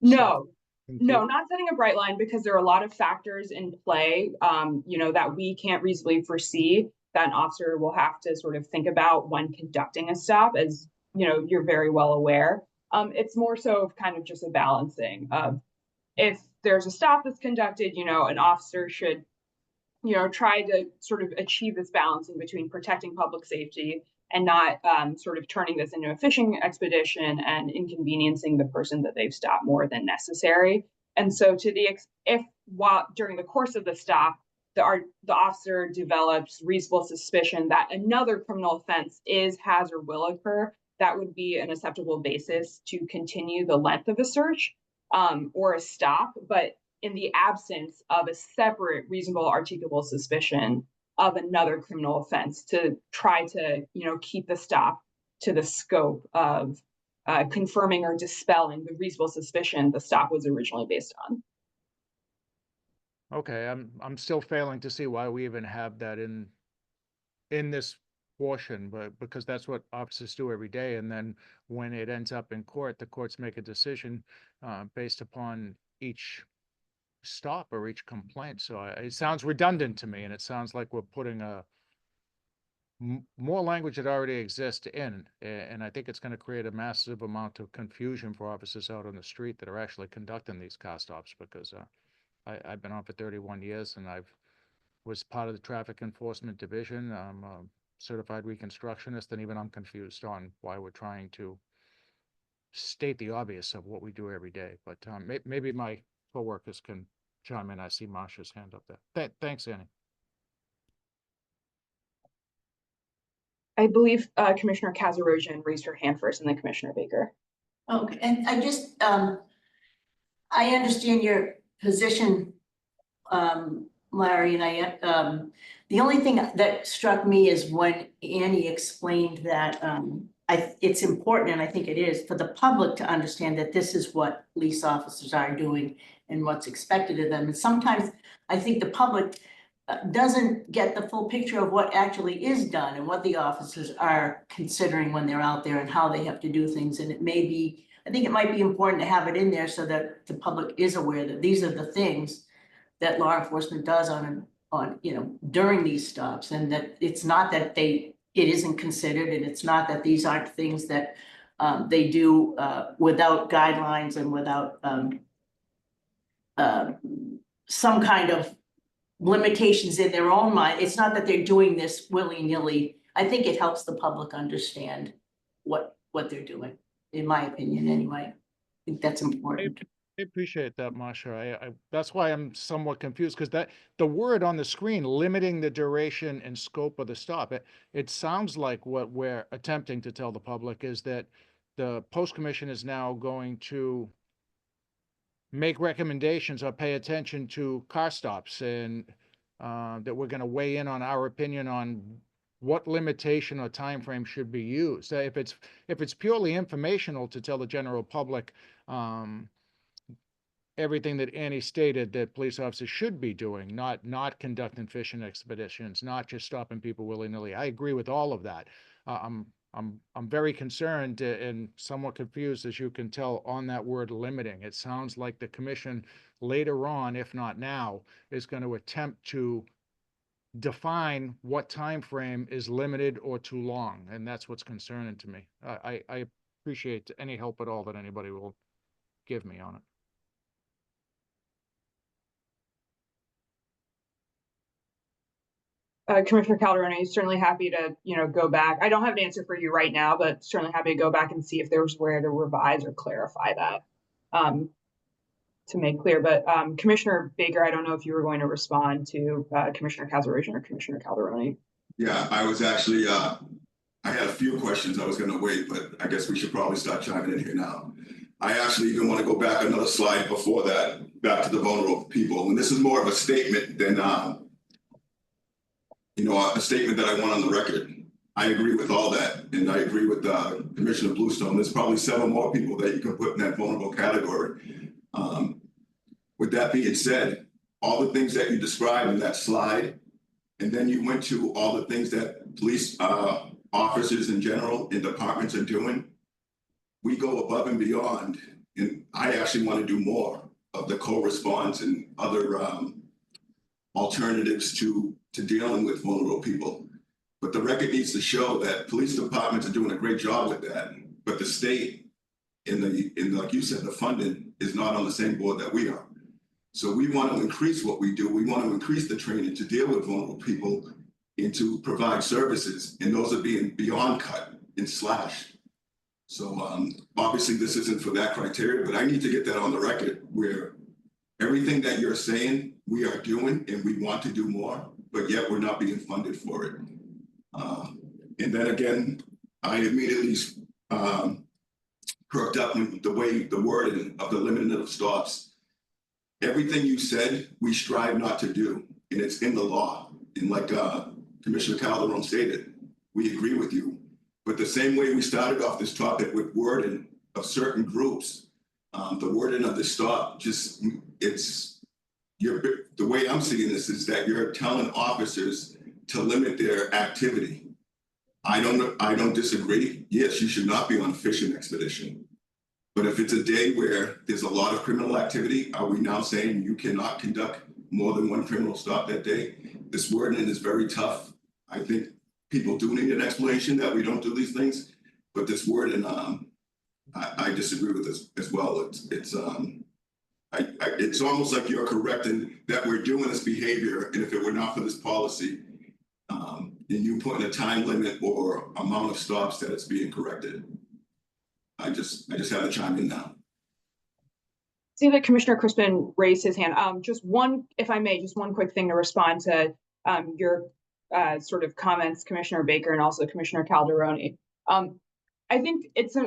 stop No, not setting a bright line, because there are a lot of factors in play, that we can't reasonably foresee that an officer will have to sort of think about when conducting a stop, as you're very well aware. It's more so of kind of just a balancing of, if there's a stop that's conducted, an officer should, try to sort of achieve this balancing between protecting public safety and not sort of turning this into a fishing expedition and inconveniencing the person that they've stopped more than necessary. And so if while during the course of the stop, the officer develops reasonable suspicion that another criminal offense has, or will occur, that would be an acceptable basis to continue the length of a search or a stop. But in the absence of a separate reasonable articulable suspicion of another criminal offense, to try to, keep the stop to the scope of confirming or dispelling the reasonable suspicion the stop was originally based on. Okay, I'm still failing to see why we even have that in this portion, but because that's what officers do every day, and then when it ends up in court, the courts make a decision based upon each stop or each complaint. So it sounds redundant to me, and it sounds like we're putting more language that already exists in, and I think it's going to create a massive amount of confusion for officers out on the street that are actually conducting these car stops, because I've been on for 31 years, and was part of the traffic enforcement division. I'm a certified reconstructionist, and even I'm confused on why we're trying to state the obvious of what we do every day. But maybe my co-workers can chime in. I see Marsha's hand up there. Thanks, Annie. I believe Commissioner Kazarosian raised her hand first, and then Commissioner Baker. Okay, and I just, I understand your position, Larry, and the only thing that struck me is when Annie explained that, it's important, and I think it is, for the public to understand that this is what police officers are doing and what's expected of them. And sometimes I think the public doesn't get the full picture of what actually is done and what the officers are considering when they're out there and how they have to do things. And I think it might be important to have it in there so that the public is aware that these are the things that law enforcement does during these stops, and that it's not that it isn't considered, and it's not that these aren't things that they do without guidelines and without some kind of limitations in their own mind. It's not that they're doing this willy-nilly. I think it helps the public understand what they're doing, in my opinion, anyway. I think that's important. I appreciate that, Masha. That's why I'm somewhat confused, because the word on the screen, limiting the duration and scope of the stop, it sounds like what we're attempting to tell the public is that the Post Commission is now going to make recommendations or pay attention to car stops, and that we're going to weigh in on our opinion on what limitation or time frame should be used. If it's purely informational to tell the general public everything that Annie stated that police officers should be doing, not conducting fishing expeditions, not just stopping people willy-nilly. I agree with all of that. I'm very concerned and somewhat confused, as you can tell, on that word limiting. It sounds like the commission later on, if not now, is going to attempt to define what time frame is limited or too long, and that's what's concerning to me. I appreciate any help at all that anybody will give me on it. Commissioner Calderone is certainly happy to, go back. I don't have an answer for you right now, but certainly happy to go back and see if there was where to revise or clarify that to make clear. But Commissioner Baker, I don't know if you were going to respond to Commissioner Calderon or Commissioner Calderone. Yeah, I was actually, I had a few questions. I was going to wait, but I guess we should probably start chiming in here now. I actually even want to go back another slide before that, back to the vulnerable people. And this is more of a statement than, a statement that I want on the record. I agree with all that. And I agree with Commissioner Bluestone. There's probably several more people that you can put in that vulnerable category. With that being said, all the things that you described in that slide, and then you went to all the things that police officers in general and departments are doing, we go above and beyond. And I actually want to do more of the co-response and other alternatives to dealing with vulnerable people. But the record needs to show that police departments are doing a great job with that. But the state, like you said, the funding is not on the same board that we are. So we want to increase what we do. We want to increase the training to deal with vulnerable people and to provide services. And those are being beyond cut and slashed. So obviously this isn't for that criteria, but I need to get that on the record where everything that you're saying we are doing and we want to do more, but yet we're not being funded for it. And then again, I immediately perked up with the wording of the limiting of stops. Everything you said, we strive not to do, and it's in the law. And like Commissioner Calderon stated, we agree with you. But the same way we started off this topic with wording of certain groups, the wording of the stop, the way I'm seeing this is that you're telling officers to limit their activity. I don't disagree. Yes, you should not be on a fishing expedition. But if it's a day where there's a lot of criminal activity, are we now saying you cannot conduct more than one criminal stop that day? This wording is very tough. I think people do need an explanation that we don't do these things, but this wording, I disagree with this as well. It's almost like you're correcting that we're doing this behavior, and if it were not for this policy, and you put in a time limit or amount of stops that it's being corrected. I just have to chime in now. See that Commissioner Crispin raised his hand. Just one, if I may, just one quick thing to respond to your sort of comments, Commissioner Baker and also Commissioner Calderone. I think it's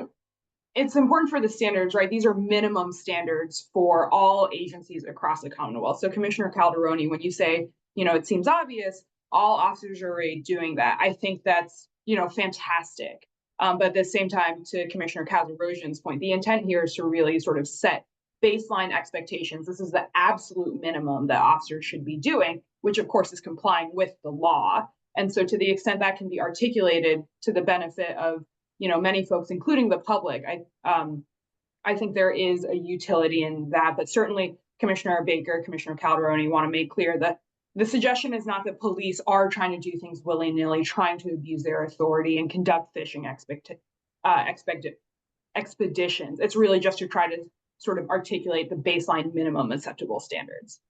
it's important for the standards, right? These are minimum standards for all agencies across the Commonwealth. So Commissioner Calderoni, when you say, it seems obvious, all officers are already doing that. I think that's, fantastic. But at the same time, to Commissioner Calderosian's point, the intent here is to really sort of set baseline expectations. This is the absolute minimum that officers should be doing, which of course is complying with the law. And so to the extent that can be articulated to the benefit of many folks, including the public, I think there is a utility in that. But certainly Commissioner Baker, Commissioner Calderoni want to make clear that the suggestion is not that police are trying to do things willy-nilly, trying to abuse their authority and conduct phishing expeditions. It's really just to try to sort of articulate the baseline minimum acceptable standards.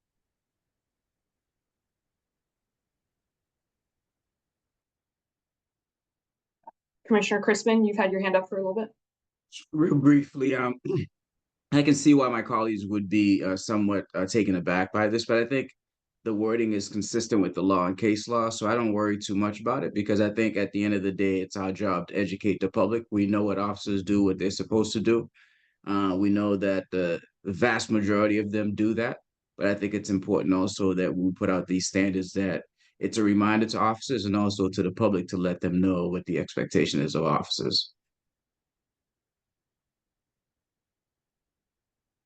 Commissioner Crispin, you've had your hand up for a little bit. Real briefly, I can see why my colleagues would be somewhat taken aback by this, but I think the wording is consistent with the law and case law, so I don't worry too much about it, because I think at the end of the day, it's our job to educate the public. We know what officers do, what they're supposed to do. We know that the vast majority of them do that, but I think it's important also that we put out these standards, that it's a reminder to officers and also to the public to let them know what the expectation is of officers.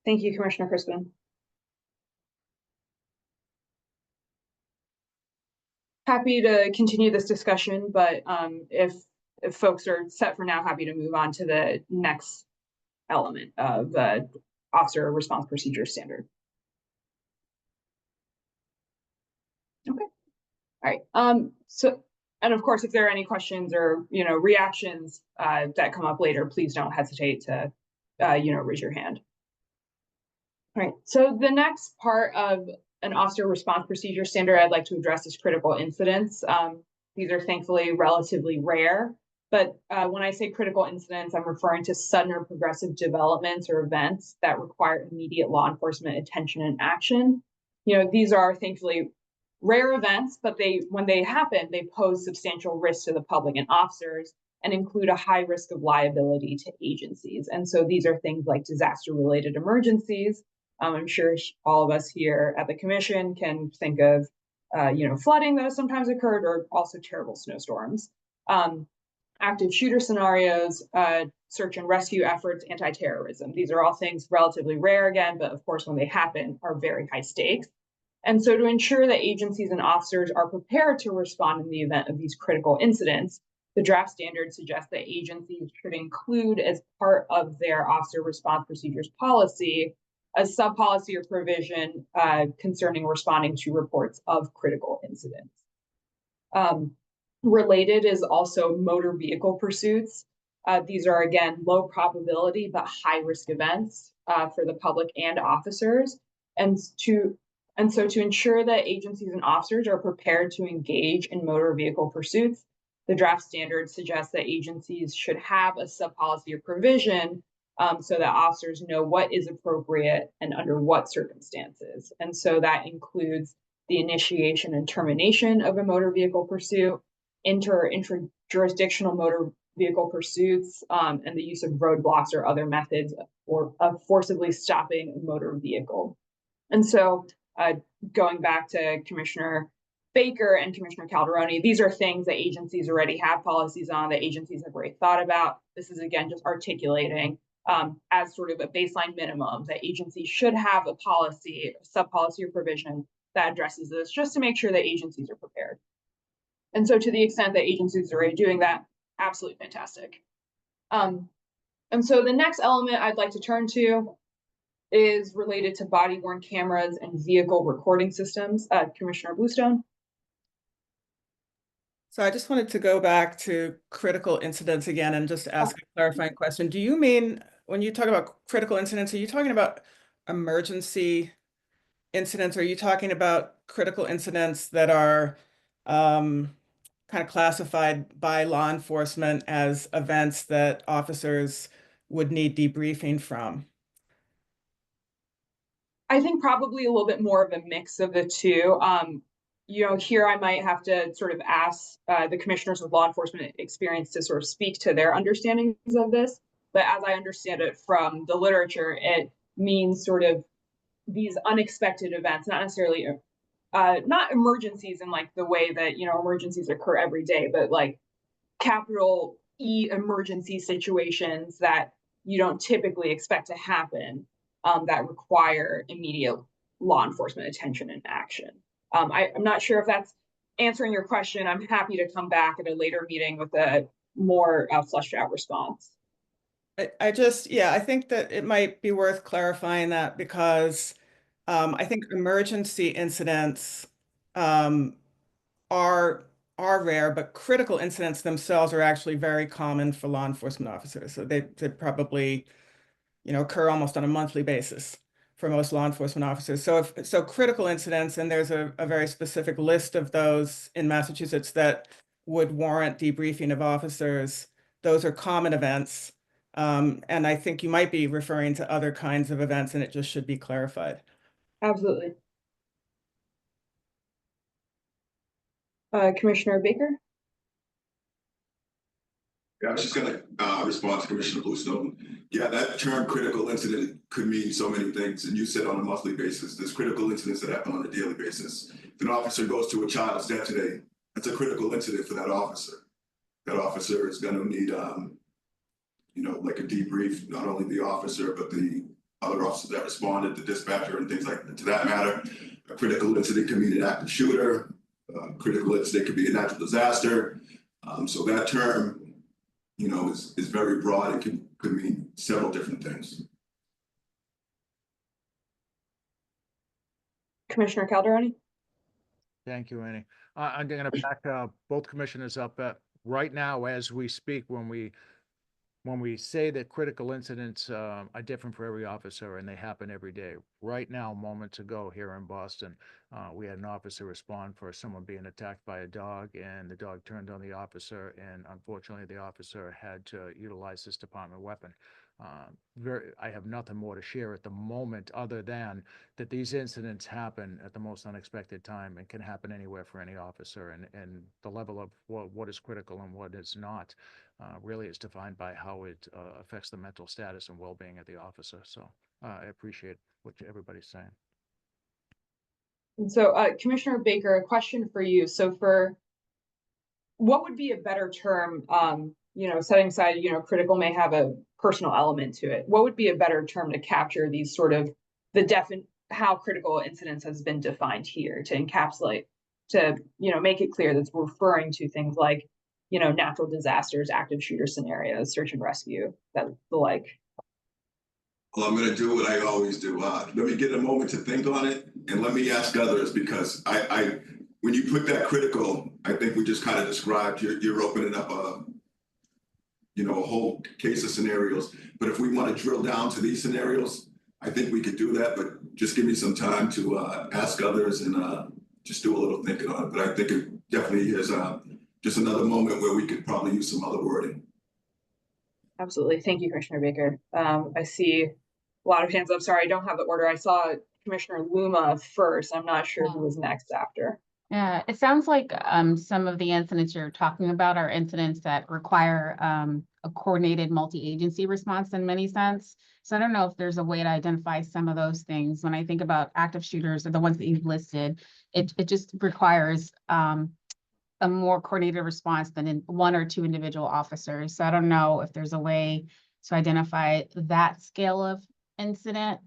Thank you, Commissioner Crispin. Happy to continue this discussion, but if folks are set for now, happy to move on to the next element of the officer response procedure standard. Okay. All right. So, and of course, if there are any questions or reactions that come up later, please don't hesitate to raise your hand. All right. So the next part of an officer response procedure standard I'd like to address is critical incidents. These are thankfully relatively rare, but when I say critical incidents, I'm referring to sudden or progressive developments or events that require immediate law enforcement attention and action. These are thankfully rare events, but when they happen, they pose substantial risk to the public and officers and include a high risk of liability to agencies. And so these are things like disaster-related emergencies. I'm sure all of us here at the commission can think of, flooding that has sometimes occurred, or also terrible snowstorms, active shooter scenarios, search and rescue efforts, anti-terrorism. These are all things relatively rare again, but of course, when they happen, are very high stakes. And so to ensure that agencies and officers are prepared to respond in the event of these critical incidents, the draft standard suggests that agencies should include as part of their officer response procedures policy a sub-policy or provision concerning responding to reports of critical incidents. Related is also motor vehicle pursuits. These are, again, low probability but high risk events for the public and officers. And so to ensure that agencies and officers are prepared to engage in motor vehicle pursuits, the draft standard suggests that agencies should have a sub-policy or provision so that officers know what is appropriate and under what circumstances. And so that includes the initiation and termination of a motor vehicle pursuit, inter-jurisdictional motor vehicle pursuits, and the use of roadblocks or other methods of forcibly stopping a motor vehicle. And so going back to Commissioner Baker and Commissioner Calderoni, these are things that agencies already have policies on, that agencies have already thought about. This is, again, just articulating as sort of a baseline minimum that agencies should have a policy, a sub-policy or provision that addresses this, just to make sure that agencies are prepared. And so to the extent that agencies are already doing that, absolutely fantastic. And so the next element I'd like to turn to is related to body-worn cameras and vehicle recording systems. Commissioner Bluestone. So I just wanted to go back to critical incidents again and just ask a clarifying question. Do you mean, when you talk about critical incidents, are you talking about emergency incidents? Or are you talking about critical incidents that are kind of classified by law enforcement as events that officers would need debriefing from? I think probably a little bit more of a mix of the two. Here I might have to sort of ask the commissioners with law enforcement experience to sort of speak to their understandings of this. but as I understand it from the literature, it means sort of these unexpected events, not necessarily not emergencies in like the way that, you know, emergencies occur every day, but like capital E emergency situations that you don't typically expect to happen, that require immediate law enforcement attention and action. I'm not sure if that's answering your question. I'm happy to come back at a later meeting with a more fleshed out response. I think that it might be worth clarifying that because I think emergency incidents are rare, but critical incidents themselves are actually very common for law enforcement officers. So they probably, you know, occur almost on a monthly basis for most law enforcement officers. So critical incidents, and there's a very specific list of those in Massachusetts that would warrant debriefing of officers. Those are common events. And I think you might be referring to other kinds of events, and it just should be clarified. Absolutely. Commissioner Baker? Yeah, I was just gonna respond to Commissioner Bluestone. Yeah, that term critical incident could mean so many things, and you said on a monthly basis. There's critical incidents that happen on a daily basis. If an officer goes to a child's death today, that's a critical incident for that officer. That officer is gonna need, you know, like a debrief, not only the officer, but the other officers that responded, the dispatcher and things like that. To that matter, a critical incident could mean an active shooter. Critical incident could be a natural disaster. So that term, you know, is very broad. It could mean several different things. Commissioner Calderoni? Thank you, Annie. I'm going to back both commissioners up. Right now, as we speak, when we say that critical incidents are different for every officer and they happen every day. Right now, moments ago here in Boston, we had an officer respond for someone being attacked by a dog, and the dog turned on the officer, and unfortunately the officer had to utilize his department weapon. I have nothing more to share at the moment other than that these incidents happen at the most unexpected time and can happen anywhere for any officer, and the level of what is critical and what is not really is defined by how it affects the mental status and well-being of the officer. So I appreciate what everybody's saying. And so, Commissioner Baker, a question for you. So for what would be a better term, you know, setting aside, you know, critical may have a personal element to it. What would be a better term to capture these sort of how critical incidents has been defined here to encapsulate, to, you know, make it clear that we're referring to things like, you know, natural disasters, active shooter scenarios, search and rescue, that the like. Well, I'm going to do what I always do. Let me get a moment to think on it, and let me ask others, because I when you put that critical, I think we just kind of described you're opening up a, you know, a whole case of scenarios. But if we want to drill down to these scenarios, I think we could do that. But just give me some time to ask others and just do a little thinking on it. But I think it definitely is just another moment where we could probably use some other wording. Absolutely. Thank you, Commissioner Baker. I see a lot of hands up. Sorry, I don't have the order. I saw Commissioner Luma first. I'm not sure who was next after. Yeah, it sounds like some of the incidents you're talking about are incidents that require a coordinated multi-agency response in many sense. So I don't know if there's a way to identify some of those things. When I think about active shooters or the ones that you've listed, it just requires a more coordinated response than in one or two individual officers. So I don't know if there's a way to identify that scale of incident.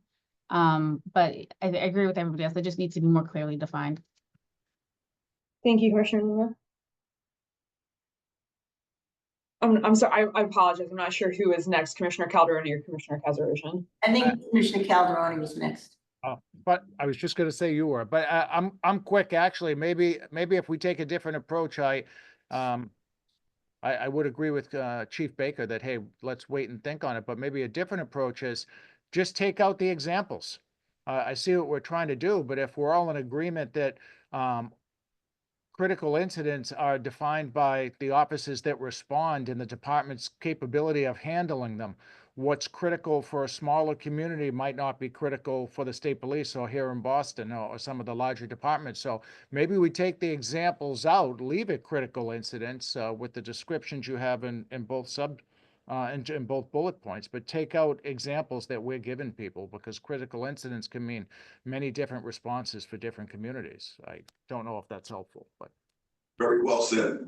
But I agree with everybody else. It just needs to be more clearly defined. Thank you, Commissioner Luma. I'm sorry, I apologize. I'm not sure who is next, Commissioner Calderoni or Commissioner Kazarosian. I think Commissioner Calderoni was next. But I was just going to say you were, but I'm quick actually. Maybe if we take a different approach, I would agree with Chief Baker that, hey, let's wait and think on it. But maybe a different approach is just take out the examples. I see what we're trying to do, but if we're all in agreement that critical incidents are defined by the officers that respond and the department's capability of handling them, what's critical for a smaller community might not be critical for the state police or here in Boston or some of the larger departments. So maybe we take the examples out, leave it critical incidents with the descriptions you have in both in both bullet points, but take out examples that we're giving people, because critical incidents can mean many different responses for different communities. I don't know if that's helpful, but. Very well said.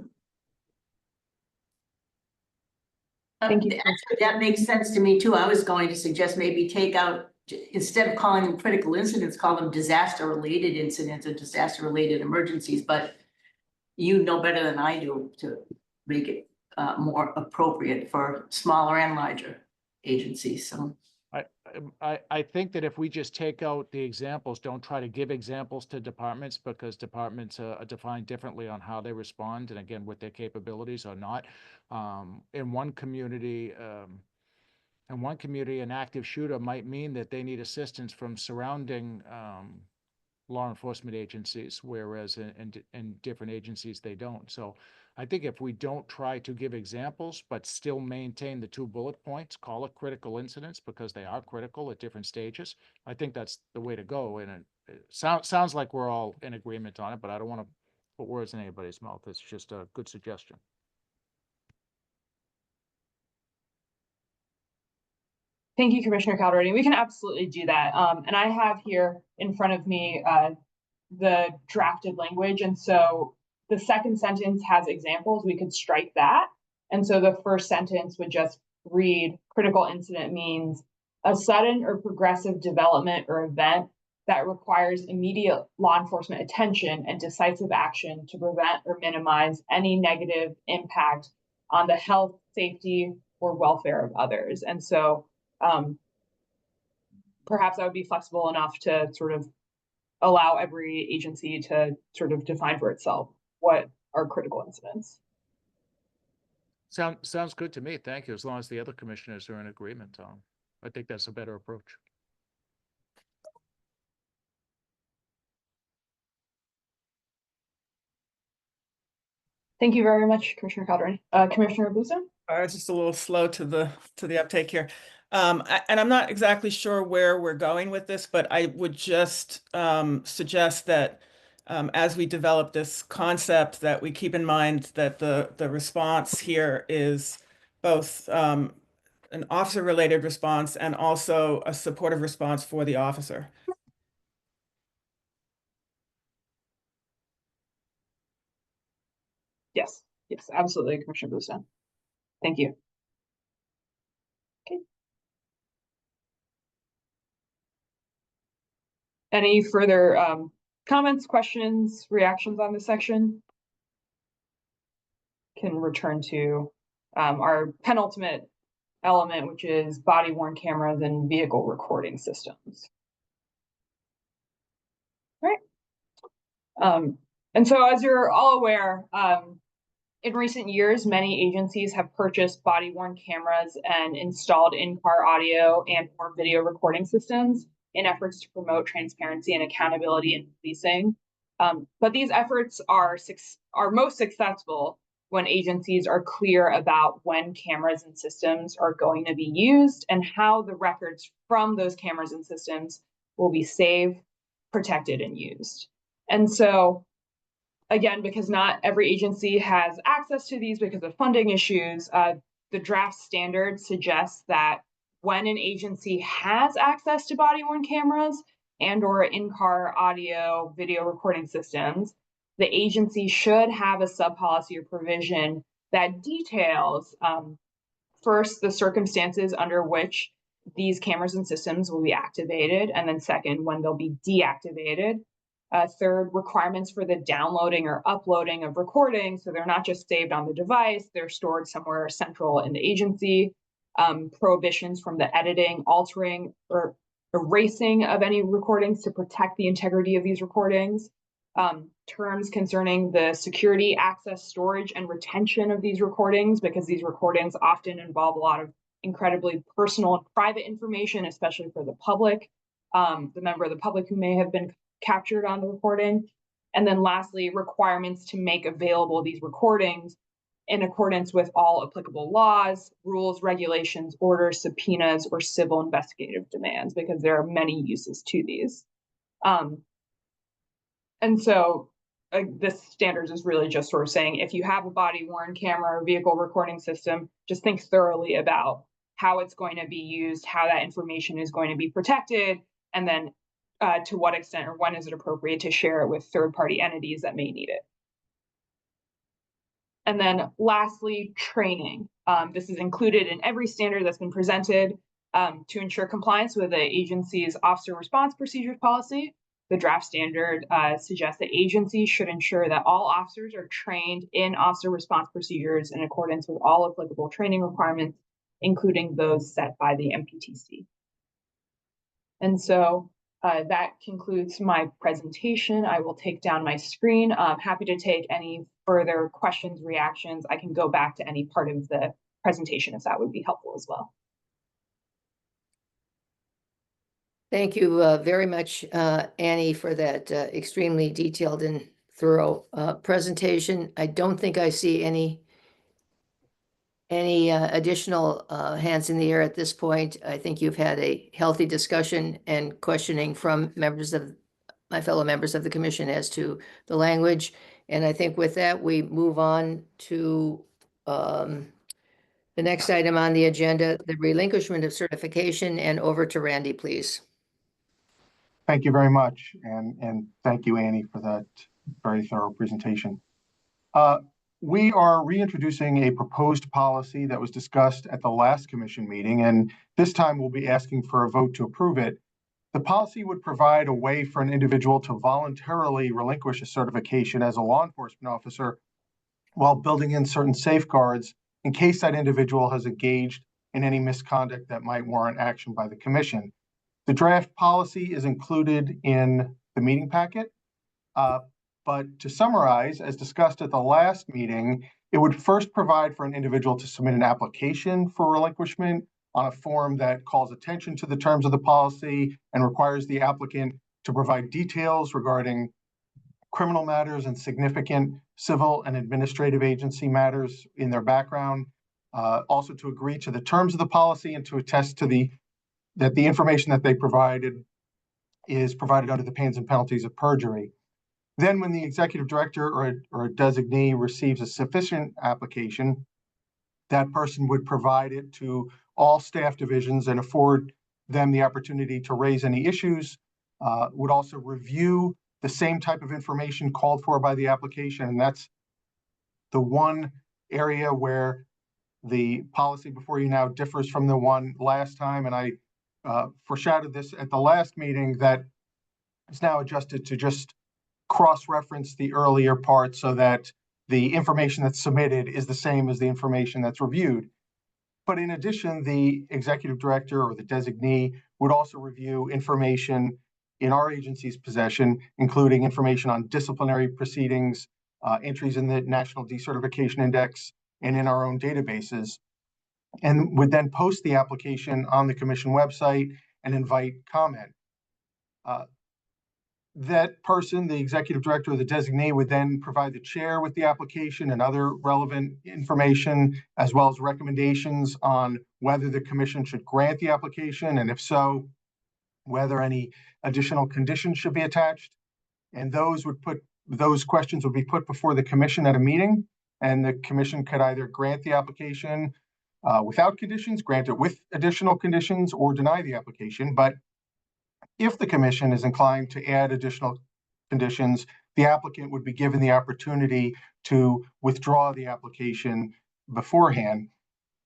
Thank you. Actually, that makes sense to me too. I was going to suggest maybe take out, instead of calling them critical incidents, call them disaster-related incidents or disaster-related emergencies, but you know better than I do to make it more appropriate for smaller and larger agencies, so. I think that if we just take out the examples, don't try to give examples to departments, because departments are defined differently on how they respond, and again, what their capabilities are not. In one community, an active shooter might mean that they need assistance from surrounding law enforcement agencies, whereas in different agencies they don't. So I think if we don't try to give examples, but still maintain the 2 bullet points, call it critical incidents because they are critical at different stages, I think that's the way to go. And it sounds like we're all in agreement on it, but I don't want to put words in anybody's mouth. It's just a good suggestion. Thank you, Commissioner Calderon. We can absolutely do that. And I have here in front of me the drafted language. And so the second sentence has examples. We could strike that. And so the first sentence would just read, critical incident means a sudden or progressive development or event that requires immediate law enforcement attention and decisive action to prevent or minimize any negative impact on the health, safety, or welfare of others. And so perhaps I would be flexible enough to sort of allow every agency to sort of define for itself what are critical incidents. Sounds good to me. Thank you. As long as the other commissioners are in agreement, I think that's a better approach. Thank you very much, Commissioner Calderon. Commissioner Abuso? It's just a little slow to the uptake here. And I'm not exactly sure where we're going with this, but I would just suggest that as we develop this concept, that we keep in mind that the response here is both an officer-related response and also a supportive response for the officer. Yes, absolutely, Commissioner Bluestone. Thank you. Okay. Any further comments, questions, reactions on this section? Can return to our penultimate element, which is body-worn cameras and vehicle recording systems. Right. And so as you're all aware, in recent years, many agencies have purchased body-worn cameras and installed in-car audio and or video recording systems in efforts to promote transparency and accountability in policing. But these efforts are most successful when agencies are clear about when cameras and systems are going to be used and how the records from those cameras and systems will be saved, protected, and used. And so, again, because not every agency has access to these because of funding issues, the draft standard suggests that when an agency has access to body-worn cameras and or in-car audio video recording systems, the agency should have a sub-policy or provision that details first the circumstances under which these cameras and systems will be activated, and then second, when they'll be deactivated. Third, requirements for the downloading or uploading of recordings, so they're not just saved on the device, they're stored somewhere central in the agency. Prohibitions from the editing, altering, or erasing of any recordings to protect the integrity of these recordings. Terms concerning the security, access, storage, and retention of these recordings, because these recordings often involve a lot of incredibly personal and private information, especially for the public, the member of the public who may have been captured on the recording. And then lastly, requirements to make available these recordings in accordance with all applicable laws, rules, regulations, orders, subpoenas, or civil investigative demands, because there are many uses to these. And so this standards is really just sort of saying, if you have a body worn camera or vehicle recording system, just think thoroughly about how it's going to be used, how that information is going to be protected, and then to what extent or when is it appropriate to share it with third-party entities that may need it. And then lastly, training. This is included in every standard that's been presented to ensure compliance with the agency's officer response procedures policy. The draft standard suggests that agencies should ensure that all officers are trained in officer response procedures in accordance with all applicable training requirements, including those set by the MPTC. And so that concludes my presentation. I will take down my screen. I'm happy to take any further questions, reactions. I can go back to any part of the presentation if that would be helpful as well. Thank you very much, Annie, for that extremely detailed and thorough presentation. I don't think I see any additional hands in the air at this point. I think you've had a healthy discussion and questioning from my fellow members of the commission as to the language. And I think with that, we move on to the next item on the agenda, the relinquishment of certification, and over to Randy, please. Thank you very much, and thank you, Annie, for that very thorough presentation. We are reintroducing a proposed policy that was discussed at the last commission meeting, and this time we'll be asking for a vote to approve it. The policy would provide a way for an individual to voluntarily relinquish a certification as a law enforcement officer while building in certain safeguards in case that individual has engaged in any misconduct that might warrant action by the commission. The draft policy is included in the meeting packet. But to summarize, as discussed at the last meeting, it would first provide for an individual to submit an application for relinquishment on a form that calls attention to the terms of the policy and requires the applicant to provide details regarding criminal matters and significant civil and administrative agency matters in their background, also to agree to the terms of the policy and to attest to that the information that they provided is provided under the pains and penalties of perjury. Then when the executive director or a designee receives a sufficient application, that person would provide it to all staff divisions and afford them the opportunity to raise any issues, would also review the same type of information called for by the application. And that's the one area where the policy before you now differs from the one last time. And I foreshadowed this at the last meeting that is now adjusted to just cross-reference the earlier part so that the information that's submitted is the same as the information that's reviewed. But in addition, the executive director or the designee would also review information in our agency's possession, including information on disciplinary proceedings, entries in the National Decertification Index, and in our own databases, and would then post the application on the commission website and invite comment. That person, the executive director or the designee, would then provide the chair with the application and other relevant information, as well as recommendations on whether the commission should grant the application, and if so, whether any additional conditions should be attached. And those questions would be put before the commission at a meeting, and the commission could either grant the application without conditions, grant it with additional conditions, or deny the application. But if the commission is inclined to add additional conditions, the applicant would be given the opportunity to withdraw the application beforehand.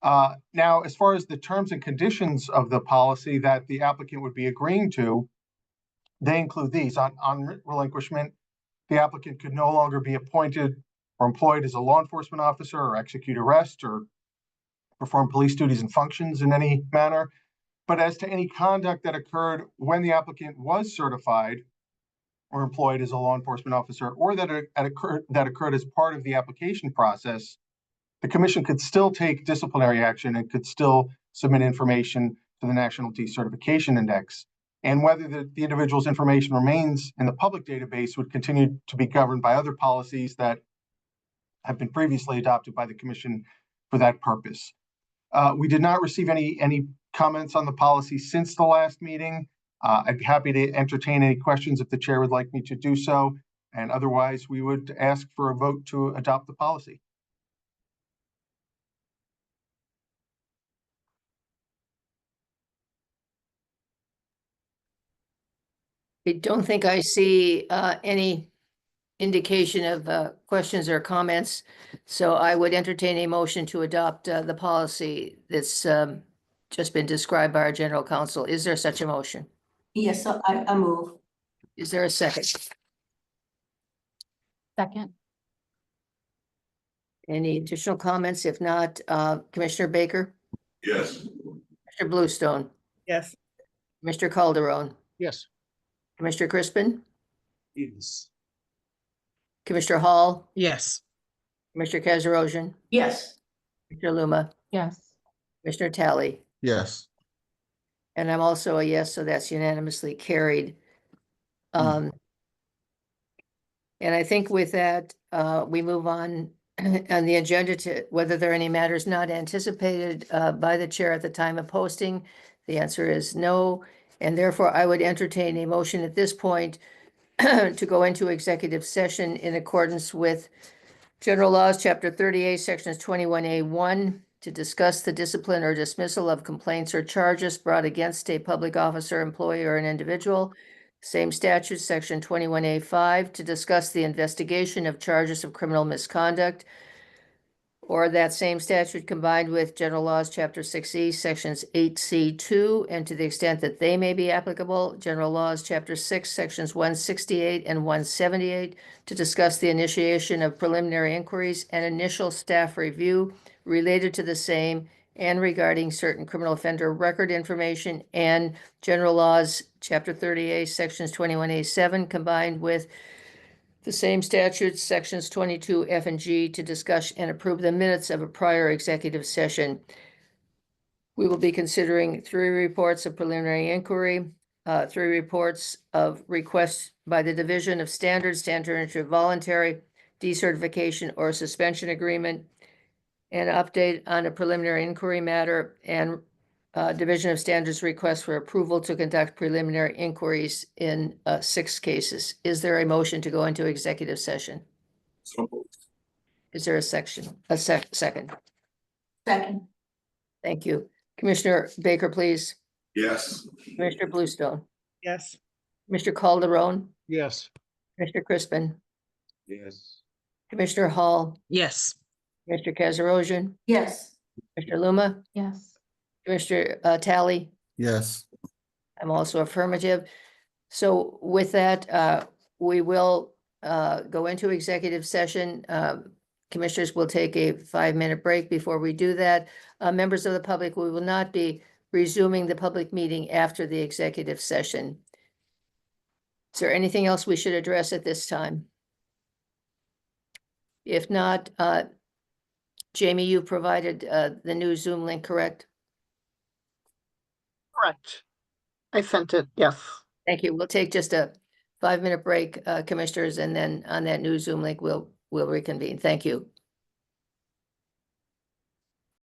Now, as far as the terms and conditions of the policy that the applicant would be agreeing to, they include these. On relinquishment, the applicant could no longer be appointed or employed as a law enforcement officer or execute arrest or perform police duties and functions in any manner. But as to any conduct that occurred when the applicant was certified or employed as a law enforcement officer, or that occurred as part of the application process, the commission could still take disciplinary action and could still submit information to the National Decertification Index. And whether the individual's information remains in the public database would continue to be governed by other policies that have been previously adopted by the commission for that purpose. We did not receive any comments on the policy since the last meeting. I'd be happy to entertain any questions if the chair would like me to do so. And otherwise, we would ask for a vote to adopt the policy. I don't think I see any indication of questions or comments. So I would entertain a motion to adopt the policy that's just been described by our general counsel. Is there such a motion? Yes, so I move. Is there a second? Second, Any additional comments? If not, Commissioner Baker, Yes. Mr. Bluestone, Yes. Mr. Calderon, Yes. Commissioner Crispin, Yes. Commissioner Hall, Yes. Commissioner Kazarosian, Yes, Mr. Luma, yes. Commissioner Tally. Yes. And I'm also a yes, so that's unanimously carried. And I think with that, we move on the agenda to whether there are any matters not anticipated by the chair at the time of posting. The answer is no, and therefore I would entertain a motion at this point to go into executive session in accordance with General Laws, Chapter 38, Sections 21A1, to discuss the discipline or dismissal of complaints or charges brought against a public officer, employee, or an individual. Same statute, Section 21A5, to discuss the investigation of charges of criminal misconduct, or that same statute combined with General Laws, Chapter 6E, Sections 8C2, and to the extent that they may be applicable, General Laws, Chapter 6, Sections 168 and 178, to discuss the initiation of preliminary inquiries and initial staff review related to the same and regarding certain criminal offender record information, and General Laws, Chapter 38, Sections 21A7, combined with the same statutes, Sections 22 F and G, to discuss and approve the minutes of a prior executive session. We will be considering 3 reports of preliminary inquiry, 3 reports of requests by the Division of Standards to enter into a voluntary decertification or suspension agreement, an update on a preliminary inquiry matter, and Division of Standards request for approval to conduct preliminary inquiries in 6 cases. Is there a motion to go into executive session? So moved. Is there a second? second, Thank you. Commissioner Baker, please. Yes. Commissioner Bluestone, Yes. Mr. Calderon, Yes. Commissioner Crispin, Yes. Commissioner Hall, Yes. Mr. Kazarosian, yes. Mr. Luma, Yes. Commissioner Tally. Yes. I'm also affirmative. So with that, we will go into executive session. Commissioners will take a 5-minute break before we do that. Members of the public, we will not be resuming the public meeting after the executive session. Is there anything else we should address at this time? If not, Jamie, you provided the new Zoom link, correct? Correct. I sent it, yes. Thank you. We'll take just a 5-minute break, commissioners, and then on that new Zoom link, we'll reconvene. Thank you.